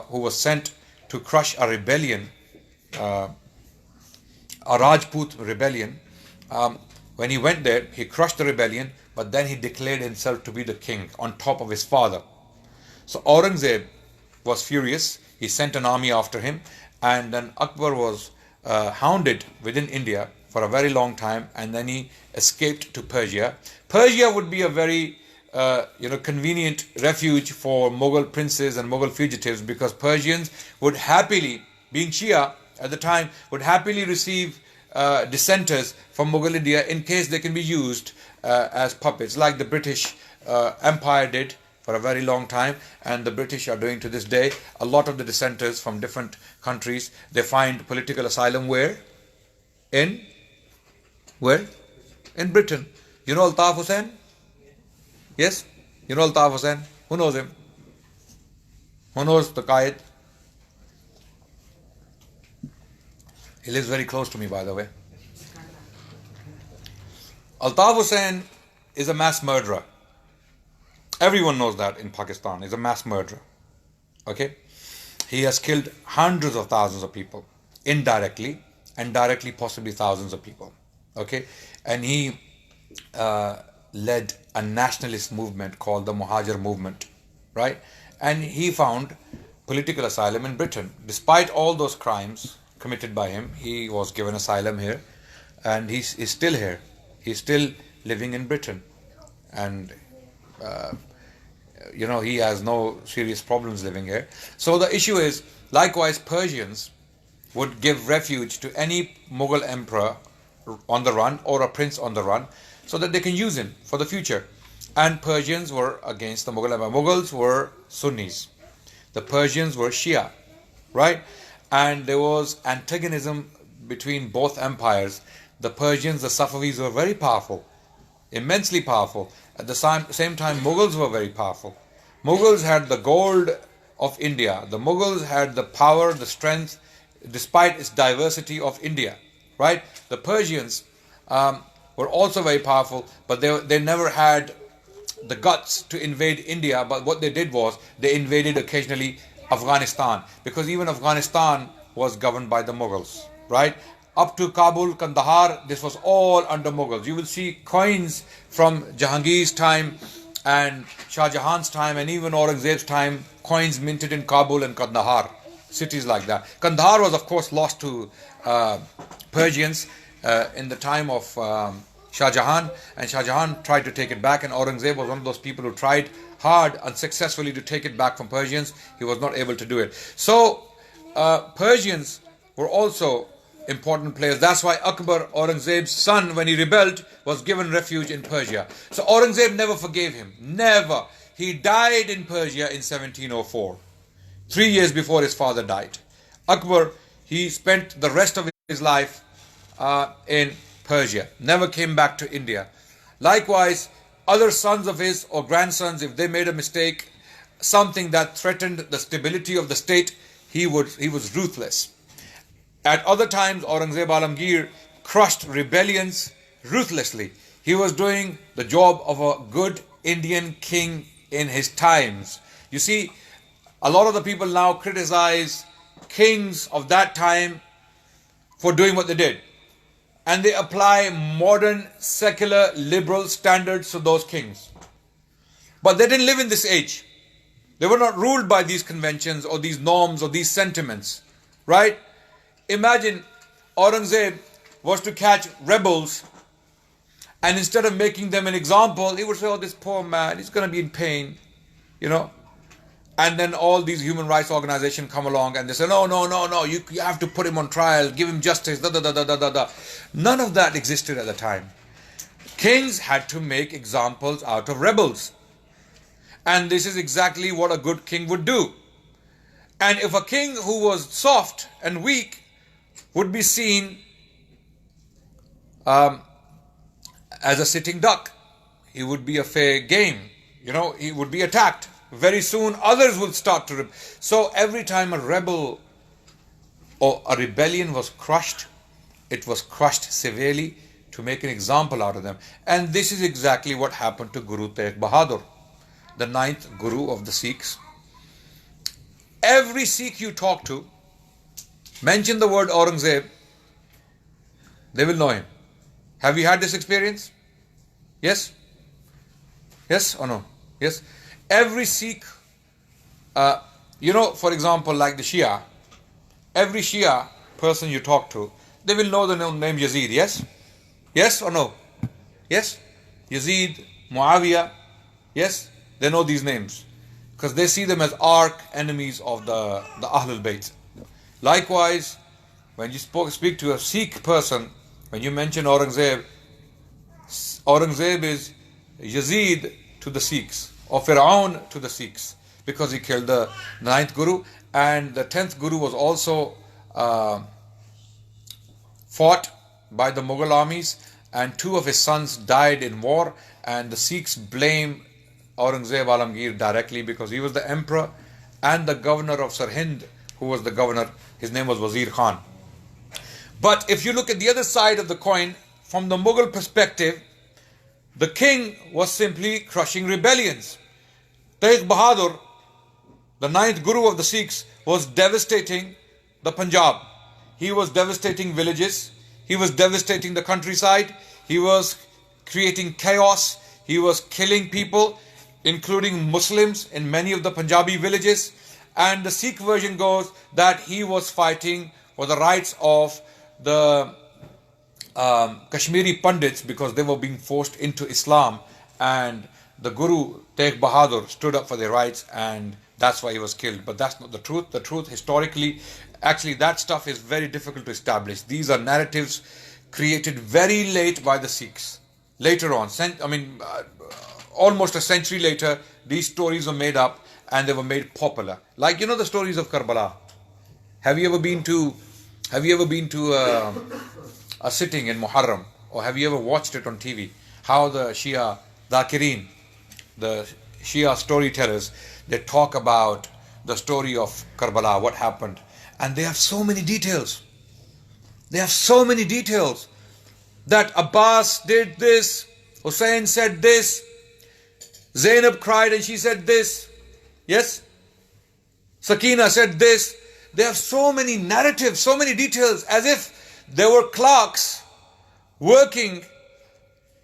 who was sent to crush a rebellion, a Rajput rebellion. When he went there, he crushed the rebellion, but then he declared himself to be the king on top of his father. So Aurangzeb was furious. He sent an army after him, and then Akbar was hounded within India for a very long time, and then he escaped to Persia. Persia would be a very convenient refuge for Mughal princes and Mughal fugitives, because Persians would happily, being Shia at the time, would happily receive dissenters from Mughal India in case they can be used as puppets, like the British Empire did for a very long time, and the British are doing to this day. A lot of the dissenters from different countries, they find political asylum where? Where? In Britain. You know Altaf Hussain? Yes? You know Altaf Hussain? Who knows him? Who knows the Qaid? He lives very close to me, by the way. Altaf Hussain is a mass murderer. Everyone knows that in Pakistan. He's a mass murderer. Okay? He has killed hundreds of thousands of people, indirectly, and directly possibly thousands of people. Okay? And he led a nationalist movement called the Muhajir movement. Right? And he found political asylum in Britain. Despite all those crimes committed by him, he was given asylum here, and he's still here. He's still living in Britain, and he has no serious problems living here. So the issue is, likewise, Persians would give refuge to any Mughal emperor on the run or a prince on the run, so that they can use him for the future. And Persians were against the Mughal empire. Mughals were Sunnis. The Persians were Shia, right? And there was antagonism between both empires. The Persians, the Safavids, were very powerful, immensely powerful. At the same time, Mughals were very powerful. Mughals had the gold of India. The Mughals had the power, the strength, despite its diversity of India, right? The Persians were also very powerful, but they never had the guts to invade India. But what they did was they invaded occasionally Afghanistan, because even Afghanistan was governed by the Mughals, right? Up to Kabul, Kandahar, this was all under Mughals. You will see coins from Jahangir's time and Shah Jahan's time and even Aurangzeb's time, coins minted in Kabul and Kandahar, cities like that. Kandahar was, of course, lost to Persians in the time of Shah Jahan, and Shah Jahan tried to take it back, and Aurangzeb was one of those people who tried hard, unsuccessfully, to take it back from Persians. He was not able to do it. So Persians were also important players. That's why Akbar, Aurangzeb's son, when he rebelled, was given refuge in Persia. So Aurangzeb never forgave him. Never. He died in Persia in 1704, 3 years before his father died. Akbar, he spent the rest of his life in Persia, never came back to India. Likewise, other sons of his or grandsons, if they made a mistake, something that threatened the stability of the state, he was ruthless. At other times, Aurangzeb Alamgir crushed rebellions ruthlessly. He was doing the job of a good Indian king in his times. You see, a lot of the people now criticize kings of that time for doing what they did. And they apply modern, secular, liberal standards to those kings. But they didn't live in this age. They were not ruled by these conventions or these norms or these sentiments. Right? Imagine Aurangzeb was to catch rebels, and instead of making them an example, he would say, oh, this poor man, he's going to be in pain. You know? And then all these human rights organizations come along and they say, no, you have to put him on trial, give him justice, da da da da da da da. None of that existed at the time. Kings had to make examples out of rebels. And this is exactly what a good king would do. And if a king who was soft and weak would be seen as a sitting duck, he would be a fair game. You know, he would be attacked. Very soon others will start to so every time a rebel or a rebellion was crushed, it was crushed severely to make an example out of them. And this is exactly what happened to Guru Tegh Bahadur, the 9th Guru of the Sikhs. Every Sikh you talk to, mention the word Aurangzeb, they will know him. Have you had this experience? Yes? Yes or no? Yes? Every Sikh, for example, like the Shia, every Shia person you talk to, they will know the name Yazid, yes? Yes or no? Yes? Yazid, Muawiyah, yes? They know these names because they see them as arch enemies of the Ahlul Bayt. Likewise, when you speak to a Sikh person, when you mention Aurangzeb, Aurangzeb is Yazid to the Sikhs, or Fir'aun to the Sikhs, because he killed the 9th Guru, and the 10th Guru was also fought by the Mughal armies, and 2 of his sons died in war, and the Sikhs blame Aurangzeb Alamgir directly because he was the emperor and the governor of Sirhind, who was the governor, his name was Wazir Khan. But if you look at the other side of the coin, from the Mughal perspective, the king was simply crushing rebellions. Tegh Bahadur, the 9th Guru of the Sikhs, was devastating the Punjab. He was devastating villages. He was devastating the countryside. He was creating chaos. He was killing people, including Muslims in many of the Punjabi villages. And the Sikh version goes that he was fighting for the rights of the Kashmiri Pandits because they were being forced into Islam, and the Guru Tegh Bahadur stood up for their rights, and that's why he was killed. But that's not the truth. The truth historically, actually that stuff is very difficult to establish. These are narratives created very late by the Sikhs. Later on, almost a century later, these stories were made up and they were made popular. Like, the stories of Karbala. Have you ever been to a sitting in Muharram, or have you ever watched it on TV? How the Shia Dhakirin, the Shia storytellers, they talk about the story of Karbala, what happened. And they have so many details. They have so many details that Abbas did this, Hussein said this, Zainab cried and she said this, yes? Sakina said this. They have so many narratives, so many details, as if there were clerks working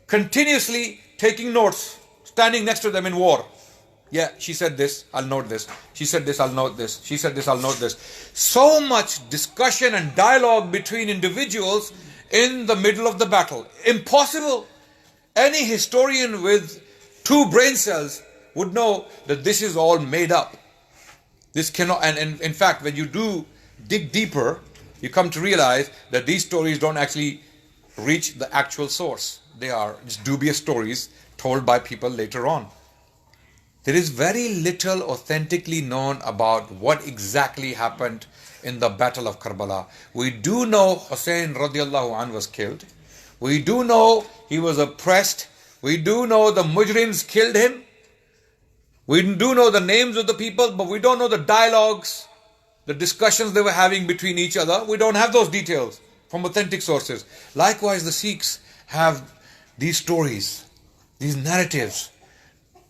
continuously, taking notes, standing next to them in war. Yeah, she said this, I'll note this. She said this, I'll note this. She said this, I'll note this. So much discussion and dialogue between individuals in the middle of the battle. Impossible. Any historian with 2 brain cells would know that this is all made up. This cannot, and in fact, when you do dig deeper, you come to realize that these stories don't actually reach the actual source. They are just dubious stories told by people later on. There is very little authentically known about what exactly happened in the Battle of Karbala. We do know Hussein radiallahu anh was killed. We do know he was oppressed. We do know the mujrims killed him. We do know the names of the people, but we don't know the dialogues the discussions they were having between each other. We don't have those details from authentic sources. Likewise, the Sikhs have these stories, these narratives,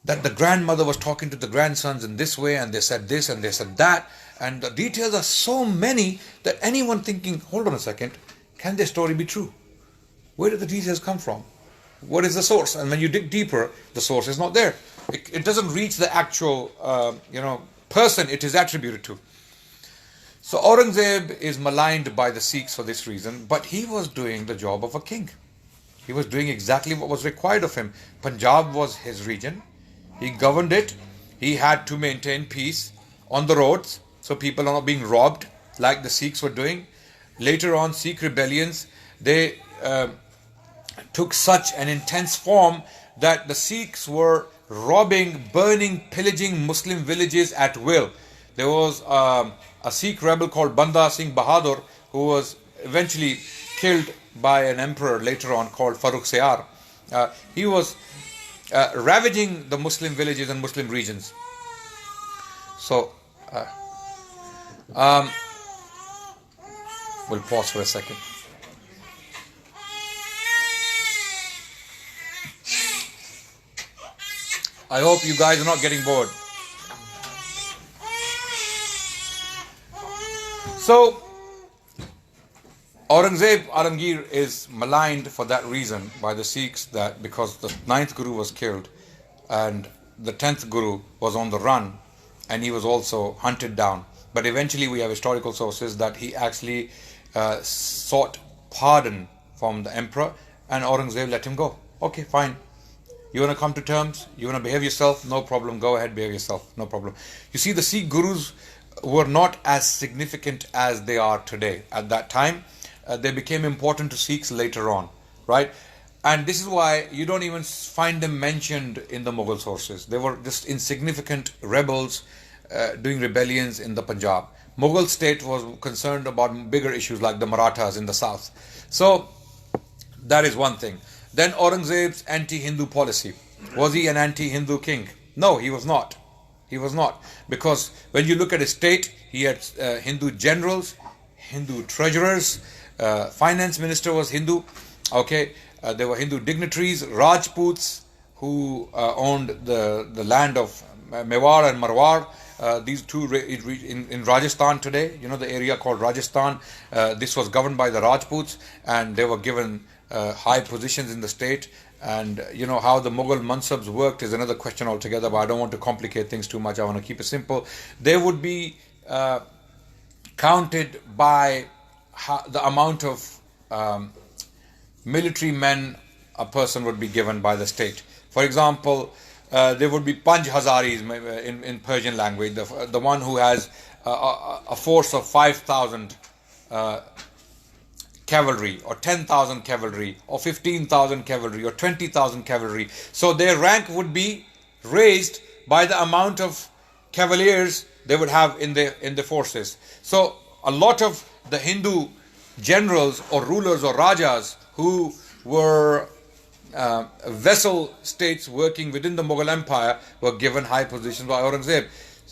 that the grandmother was talking to the grandsons in this way, and they said this and they said that, and the details are so many that anyone thinking, hold on a second, can this story be true? Where did the details come from? What is the source? And when you dig deeper, the source is not there. It doesn't reach the actual person it is attributed to. So Aurangzeb is maligned by the Sikhs for this reason, but he was doing the job of a king. He was doing exactly what was required of him. Punjab was his region. He governed it. He had to maintain peace on the roads, so people are not being robbed like the Sikhs were doing. Later on, Sikh rebellions, they took such an intense form that the Sikhs were robbing, burning, pillaging Muslim villages at will. There was a Sikh rebel called Banda Singh Bahadur, who was eventually killed by an emperor later on called Farrukh Siyar. He was ravaging the Muslim villages and Muslim regions. So, we'll pause for a second. I hope you guys are not getting bored. So, Aurangzeb Alamgir is maligned for that reason by the Sikhs, that because the 9th Guru was killed and the 10th Guru was on the run and he was also hunted down. But eventually we have historical sources that he actually sought pardon from the emperor and Aurangzeb let him go. Okay, fine. You want to come to terms? You want to behave yourself? No problem. Go ahead, behave yourself. No problem. You see, the Sikh Gurus were not as significant as they are today. At that time, they became important to Sikhs later on, right? And this is why you don't even find them mentioned in the Mughal sources. They were just insignificant rebels doing rebellions in the Punjab. Mughal state was concerned about bigger issues like the Marathas in the south. So that is one thing. Then Aurangzeb's anti-Hindu policy. Was he an anti-Hindu king? No, he was not. He was not. Because when you look at his state, he had Hindu generals, Hindu treasurers, finance minister was Hindu. Okay, there were Hindu dignitaries, Rajputs who owned the land of Mewar and Marwar. These two in Rajasthan today, you know the area called Rajasthan. This was governed by the Rajputs, and they were given high positions in the state. And you know how the Mughal mansabs worked is another question altogether, but I don't want to complicate things too much. I want to keep it simple. They would be counted by the amount of military men a person would be given by the state. For example, there would be Panj Hazaris in Persian language, the one who has a force of 5,000 cavalry, or 10,000 cavalry, or 15,000 cavalry, or 20,000 cavalry. So their rank would be raised by the amount of cavaliers they would have in the forces. So a lot of the Hindu generals or rulers or rajas who were vassal states working within the Mughal Empire were given high positions by Aurangzeb.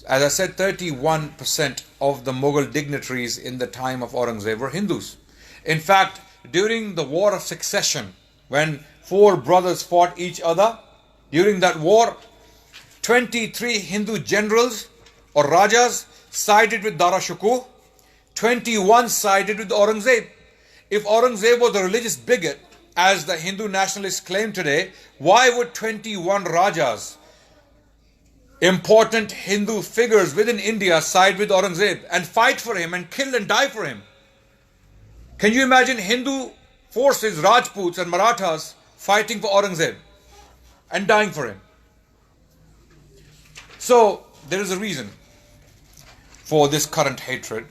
As I said, 31% of the Mughal dignitaries in the time of Aurangzeb were Hindus. In fact, during the War of Succession, when 4 brothers fought each other, during that war, 23 Hindu generals or rajas sided with Dara Shikoh, 21 sided with Aurangzeb. If Aurangzeb was a religious bigot, as the Hindu nationalists claim today, why would 21 rajas, important Hindu figures within India, side with Aurangzeb and fight for him and kill and die for him? Can you imagine Hindu forces, Rajputs and Marathas fighting for Aurangzeb and dying for him? So there is a reason for this current hatred.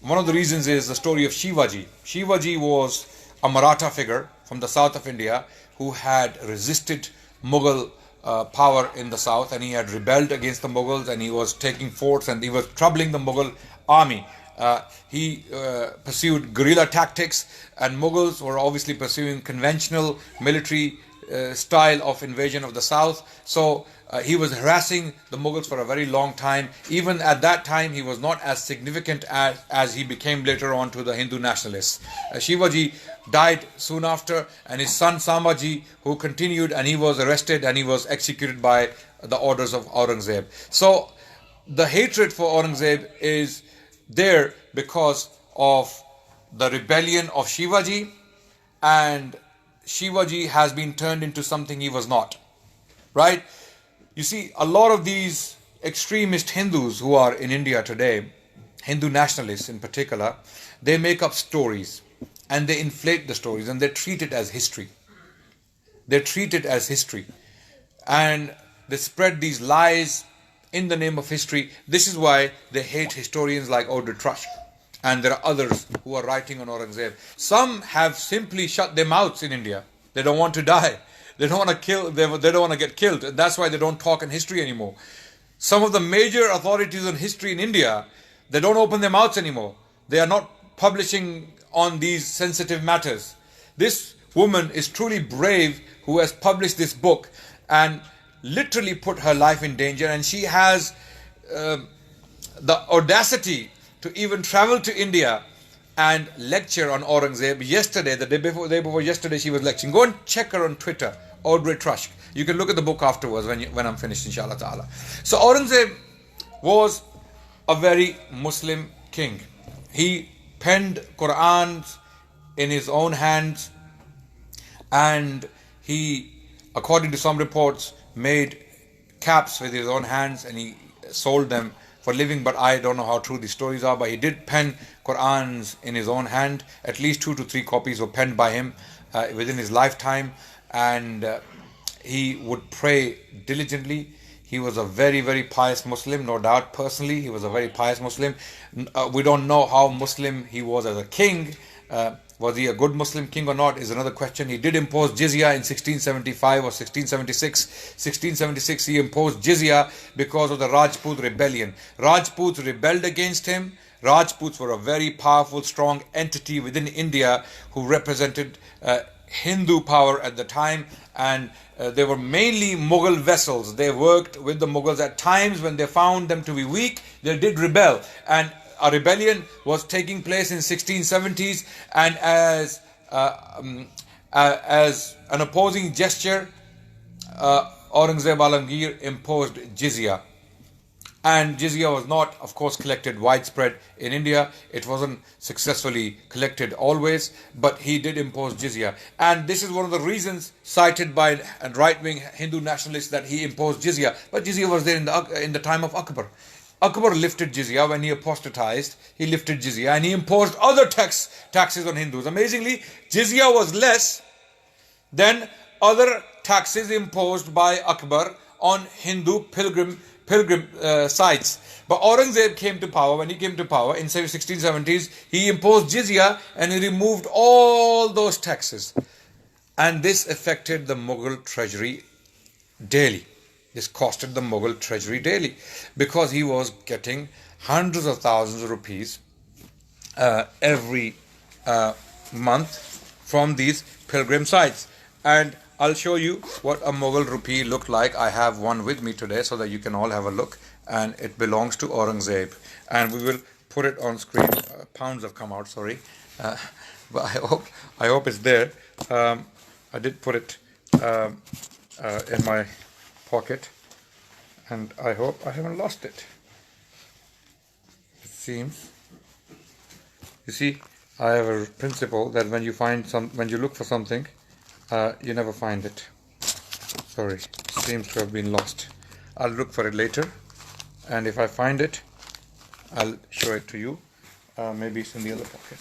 One of the reasons is the story of Shivaji. Shivaji was a Maratha figure from the south of India who had resisted Mughal power in the south, and he had rebelled against the Mughals, and he was taking forts and he was troubling the Mughal army. He pursued guerrilla tactics, and Mughals were obviously pursuing conventional military style of invasion of the south. So he was harassing the Mughals for a very long time. Even at that time, he was not as significant as he became later on to the Hindu nationalists. Shivaji died soon after, and his son Sambhaji, who continued, and he was arrested and he was executed by the orders of Aurangzeb. So the hatred for Aurangzeb is there because of the rebellion of Shivaji, and Shivaji has been turned into something he was not. Right? You see, a lot of these extremist Hindus who are in India today, Hindu nationalists in particular, they make up stories and they inflate the stories and they treat it as history. They treat it as history. And they spread these lies in the name of history. This is why they hate historians like Adnan Rashid. And there are others who are writing on Aurangzeb. Some have simply shut their mouths in India. They don't want to die. They don't want to kill. They don't want to get killed. That's why they don't talk in history anymore. Some of the major authorities on history in India, they don't open their mouths anymore. They are not publishing on these sensitive matters. This woman is truly brave who has published this book and literally put her life in danger, and she has the audacity to even travel to India and lecture on Aurangzeb. Yesterday, the day before yesterday, she was lecturing. Go and check her on Twitter, Adnan Rashid. You can look at the book afterwards when I'm finished, inshallah ta'ala. So Aurangzeb was a very Muslim king. He penned Qur'ans in his own hands, and he, according to some reports, made caps with his own hands and he sold them for living, but I don't know how true these stories are. But he did pen Qur'ans in his own hand. At least 2 to 3 copies were penned by him within his lifetime, and he would pray diligently. He was a very, very pious Muslim, no doubt. Personally, he was a very pious Muslim. We don't know how Muslim he was as a king. Was he a good Muslim king or not is another question. He did impose jizya in 1675 or 1676. 1676 he imposed jizya because of the Rajput rebellion. Rajputs rebelled against him. Rajputs were a very powerful, strong entity within India who represented Hindu power at the time, and they were mainly Mughal vassals. They worked with the Mughals. At times when they found them to be weak, they did rebel, and a rebellion was taking place in 1670s, and as an opposing gesture, Aurangzeb Alamgir imposed jizya. And jizya was not, of course, collected widespread in India. It wasn't successfully collected always, but he did impose jizya. And this is one of the reasons cited by right-wing Hindu nationalists that he imposed jizya. But jizya was there in the time of Akbar. Akbar lifted jizya when he apostatized. He lifted jizya and he imposed other taxes on Hindus. Amazingly, jizya was less than other taxes imposed by Akbar on Hindu pilgrim sites. But Aurangzeb came to power. When he came to power in 1670s, he imposed jizya and he removed all those taxes. And this affected the Mughal treasury daily. This costed the Mughal treasury daily because he was getting hundreds of thousands of rupees every month from these pilgrim sites. And I'll show you what a Mughal rupee looked like. I have one with me today so that you can all have a look. And it belongs to Aurangzeb. And we will put it on screen. Pounds have come out, sorry. But I hope it's there. I did put it in my pocket. And I hope I haven't lost it. It seems. You see, I have a principle that when you look for something, you never find it. Sorry, it seems to have been lost. I'll look for it later, and if I find it, I'll show it to you. Maybe it's in the other pocket.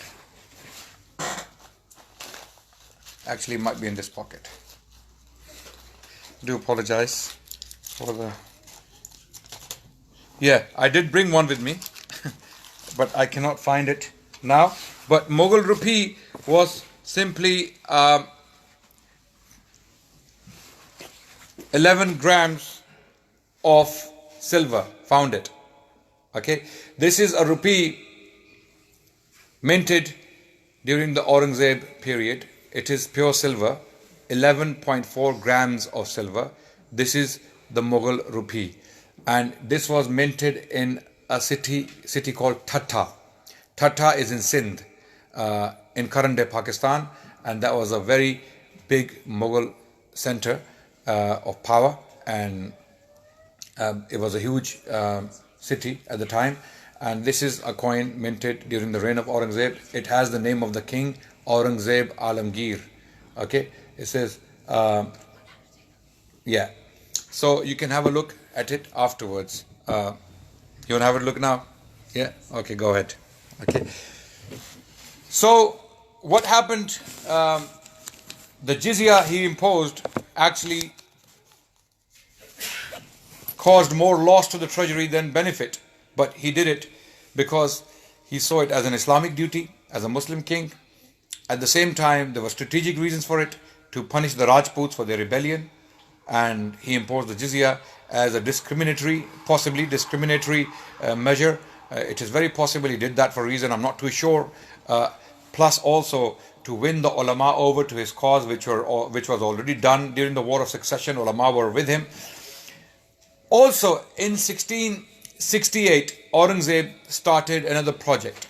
Actually, it might be in this pocket. Do apologize for the... Yeah, I did bring one with me, but I cannot find it now. But Mughal rupee was simply 11 grams of silver. Found it. Okay, this is a rupee minted during the Aurangzeb period. It is pure silver. 11.4 grams of silver. This is the Mughal rupee, and this was minted in a city called Thatta. Thatta is in Sindh, in current day Pakistan, and that was a very big Mughal center of power, and it was a huge city at the time. And this is a coin minted during the reign of Aurangzeb. It has the name of the king, Aurangzeb Alamgir. Okay, it says, yeah. So you can have a look at it afterwards. You want to have a look now? Yeah? Okay, go ahead. Okay. So what happened? The jizya he imposed actually caused more loss to the treasury than benefit. But he did it because he saw it as an Islamic duty, as a Muslim king. At the same time, there were strategic reasons for it, to punish the Rajputs for their rebellion. And he imposed the jizya as a possibly discriminatory measure. It is very possible he did that for a reason I'm not too sure. Plus also to win the ulama over to his cause, which was already done during the War of Succession. Ulama were with him. Also in 1668, Aurangzeb started another project.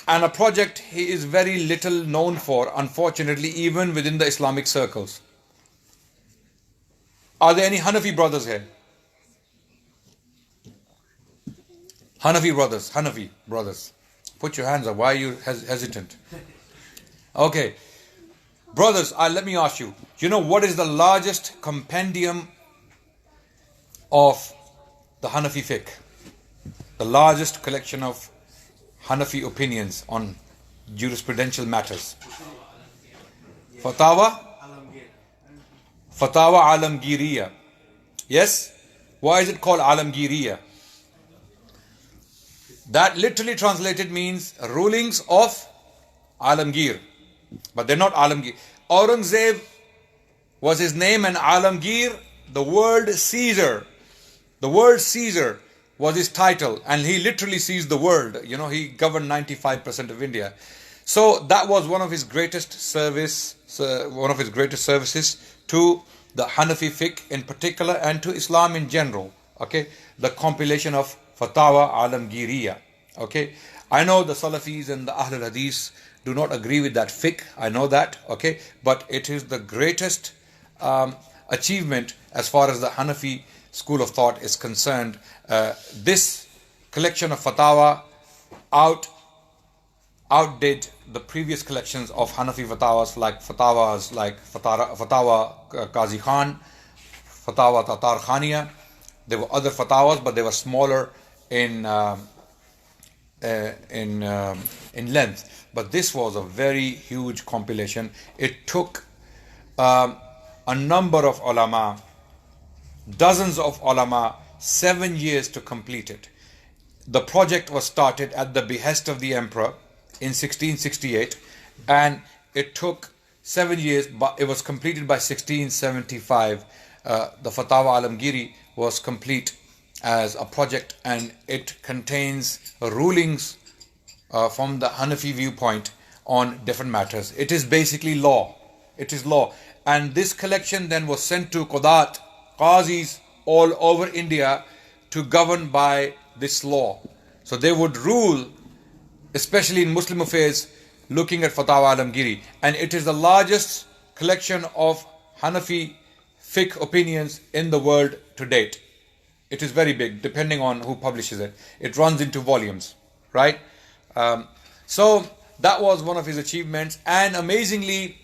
And a project he is very little known for, unfortunately, even within the Islamic circles. Are there any Hanafi brothers here? Hanafi brothers. Put your hands up. Why are you hesitant? Okay. Brothers, let me ask you. You know what is the largest compendium of the Hanafi fiqh? The largest collection of Hanafi opinions on jurisprudential matters. Fatawa Alamgiriya. Yes? Why is it called Alamgiriya? That literally translated means rulings of Alamgir. But they're not Alamgir. Aurangzeb was his name, and Alamgir, the word Caesar. The word Caesar was his title, and he literally seized the world. You know, he governed 95% of India. So that was one of his greatest services to the Hanafi fiqh in particular, and to Islam in general. Okay, the compilation of Fatawa Alamgiriya. Okay, I know the Salafis and the Ahlul Hadith do not agree with that fiqh. I know that. Okay, but it is the greatest achievement as far as the Hanafi school of thought is concerned. This collection of Fatawa outdid the previous collections of Hanafi fatawas like Fatawa Qazi Khan, Fatawa Tatar Khaniya. There were other fatawas, but they were smaller in length. But this was a very huge compilation. It took a number of ulama, dozens of ulama, 7 years to complete it. The project was started at the behest of the emperor in 1668, and it took 7 years, but it was completed by 1675. The Fatawa Alamgiri was complete as a project, and it contains rulings from the Hanafi viewpoint on different matters. It is basically law. It is law. And this collection then was sent to Qudat, Qazis all over India, to govern by this law. So they would rule, especially in Muslim affairs, looking at Fatawa Alamgiri. And it is the largest collection of Hanafi fiqh opinions in the world to date. It is very big, depending on who publishes it. It runs into volumes, right? So that was one of his achievements. And amazingly,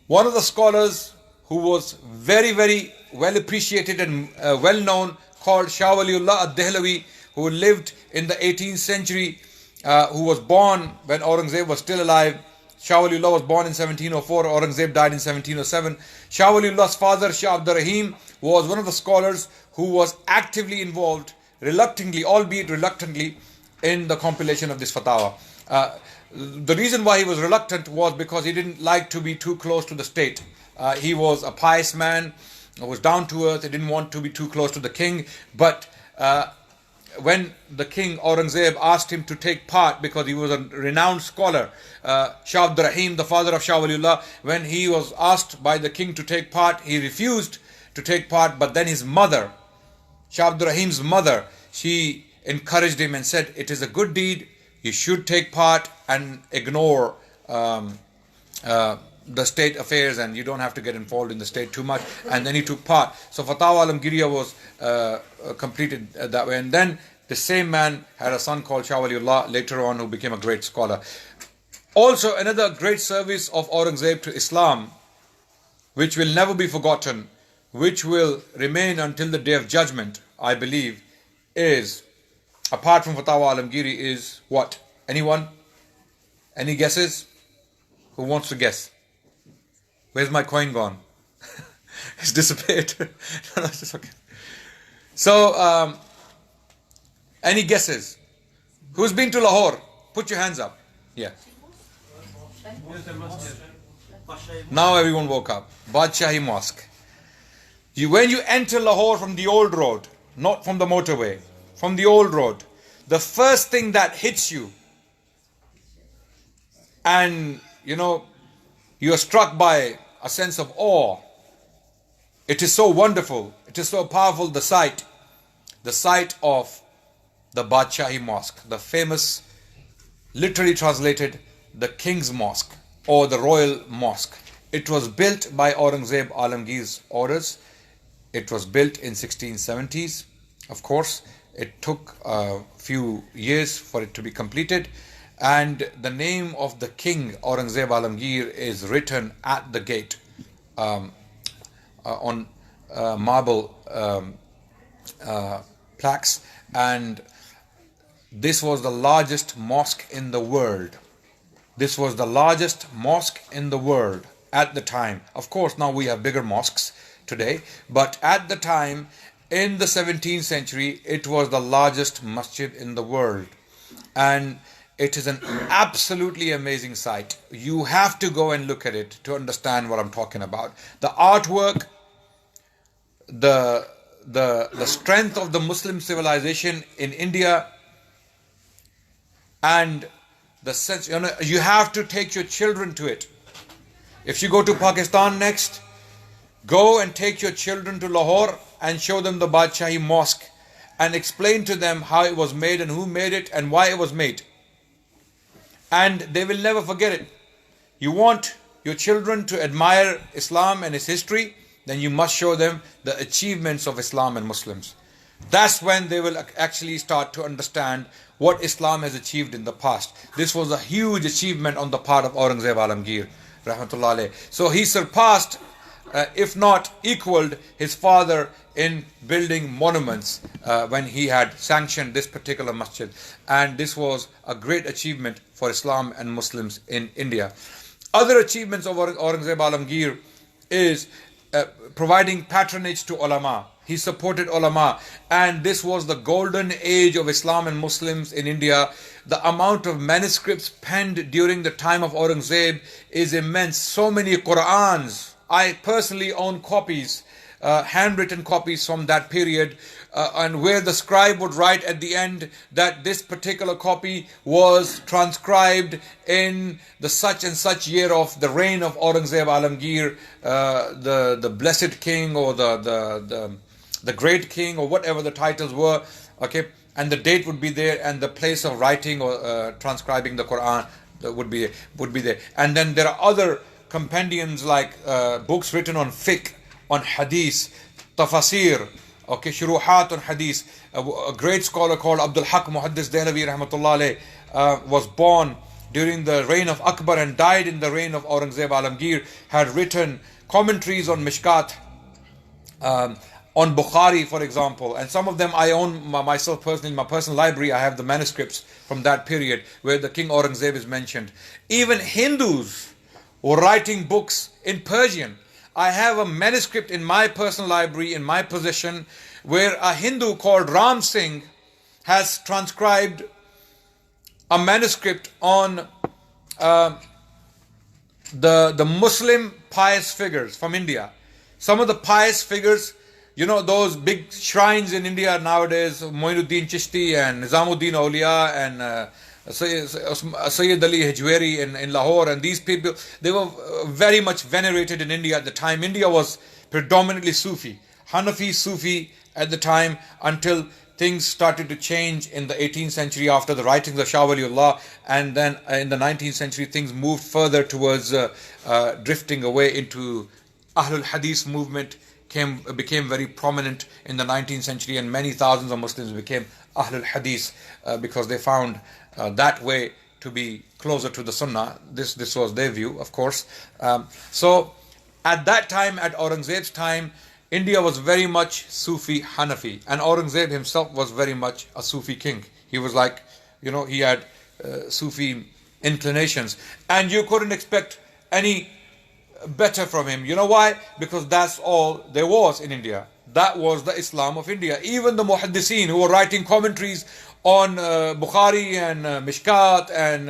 one of the scholars who was very, very well appreciated and well known, called Shah Waliullah ad-Dehlawi, who lived in the 18th century, who was born when Aurangzeb was still alive. Shah Waliullah was born in 1704, Aurangzeb died in 1707. Shah Waliullah's father, Shah Abdur Rahim, was one of the scholars who was actively involved, reluctantly, albeit reluctantly, in the compilation of this fatwa. The reason why he was reluctant was because he didn't like to be too close to the state. He was a pious man, was down to earth, he didn't want to be too close to the king, but when the king Aurangzeb asked him to take part, because he was a renowned scholar, Shah Abdul Rahim, the father of Shah Waliullah, when he was asked by the king to take part, he refused to take part. But then his mother, Shah Abdul Rahim's mother, she encouraged him and said, it is a good deed, you should take part and ignore the state affairs, and you don't have to get involved in the state too much. And then he took part. So Fatawa Alamgiriya was completed that way. And then the same man had a son called Shah Waliullah later on, who became a great scholar. Also, another great service of Aurangzeb to Islam, which will never be forgotten, which will remain until the day of judgment, I believe, is, apart from Fatawa Alamgiri, is what? Anyone? Any guesses? Who wants to guess? Where's my coin gone? It's disappeared. No, it's just okay. So, any guesses? Who's been to Lahore? Put your hands up. Yeah. Now everyone woke up. Badshahi Mosque. When you enter Lahore from the old road, not from the motorway, from the old road, the first thing that hits you, and you are struck by a sense of awe. It is so wonderful, it is so powerful, the sight of the Badshahi Mosque, the famous, literally translated, the King's Mosque or the Royal Mosque. It was built by Aurangzeb Alamgir's orders. It was built in 1670s. Of course, it took a few years for it to be completed. And the name of the king, Aurangzeb Alamgir, is written at the gate on marble plaques. And this was the largest mosque in the world. This was the largest mosque in the world at the time. Of course, now we have bigger mosques today. But at the time, in the 17th century, it was the largest masjid in the world. And it is an absolutely amazing sight. You have to go and look at it to understand what I'm talking about. The artwork, the strength of the Muslim civilization in India, and the sense, you have to take your children to it. If you go to Pakistan next, go and take your children to Lahore and show them the Badshahi Mosque and explain to them how it was made and who made it and why it was made. And they will never forget it. You want your children to admire Islam and its history, then you must show them the achievements of Islam and Muslims. That's when they will actually start to understand what Islam has achieved in the past. This was a huge achievement on the part of Aurangzeb Alamgir, rahmatullah alayh. So he surpassed, if not equaled, his father in building monuments when he had sanctioned this particular masjid. And this was a great achievement for Islam and Muslims in India. Other achievements of Aurangzeb Alamgir is providing patronage to ulama. He supported ulama, and this was the golden age of Islam and Muslims in India. The amount of manuscripts penned during the time of Aurangzeb is immense. So many Qur'ans. I personally own copies, handwritten copies from that period, and where the scribe would write at the end that this particular copy was transcribed in the such and such year of the reign of Aurangzeb Alamgir, the blessed king, or the great king, or whatever the titles were, okay, and the date would be there, and the place of writing or transcribing the Quran would be there. And then there are other compendiums like books written on fiqh, on hadith, tafasir, okay, shuruhat on hadith. A great scholar called Abdul Haq Muhaddis Dehlavi rahmatullah alayh was born during the reign of Akbar and died in the reign of Aurangzeb Alamgir, had written commentaries on Mishkat, on Bukhari, for example, and some of them I own myself personally. In my personal library, I have the manuscripts from that period where the King Aurangzeb is mentioned. Even Hindus were writing books in Persian. I have a manuscript in my personal library, in my possession, where a Hindu called Ram Singh has transcribed a manuscript on the Muslim pious figures from India. Some of the pious figures You know, those big shrines in India nowadays, Moinuddin Chishti and Nizamuddin Auliya and Sayyid Ali Hijweri in Lahore, and these people, they were very much venerated in India at the time. India was predominantly Sufi, Hanafi Sufi at the time, until things started to change in the 18th century after the writings of Shah Waliullah, and then in the 19th century things moved further towards drifting away into Ahlul Hadith movement. Became very prominent in the 19th century, and many thousands of Muslims became Ahlul Hadith because they found that way to be closer to the Sunnah. This was their view, of course. So at that time, at Aurangzeb's time, India was very much Sufi Hanafi, and Aurangzeb himself was very much a Sufi king. He was like, you know, he had Sufi inclinations, and you couldn't expect any better from him. You know why? Because that's all there was in India. That was the Islam of India. Even the muhaddiseen who were writing commentaries on Bukhari and Mishkat and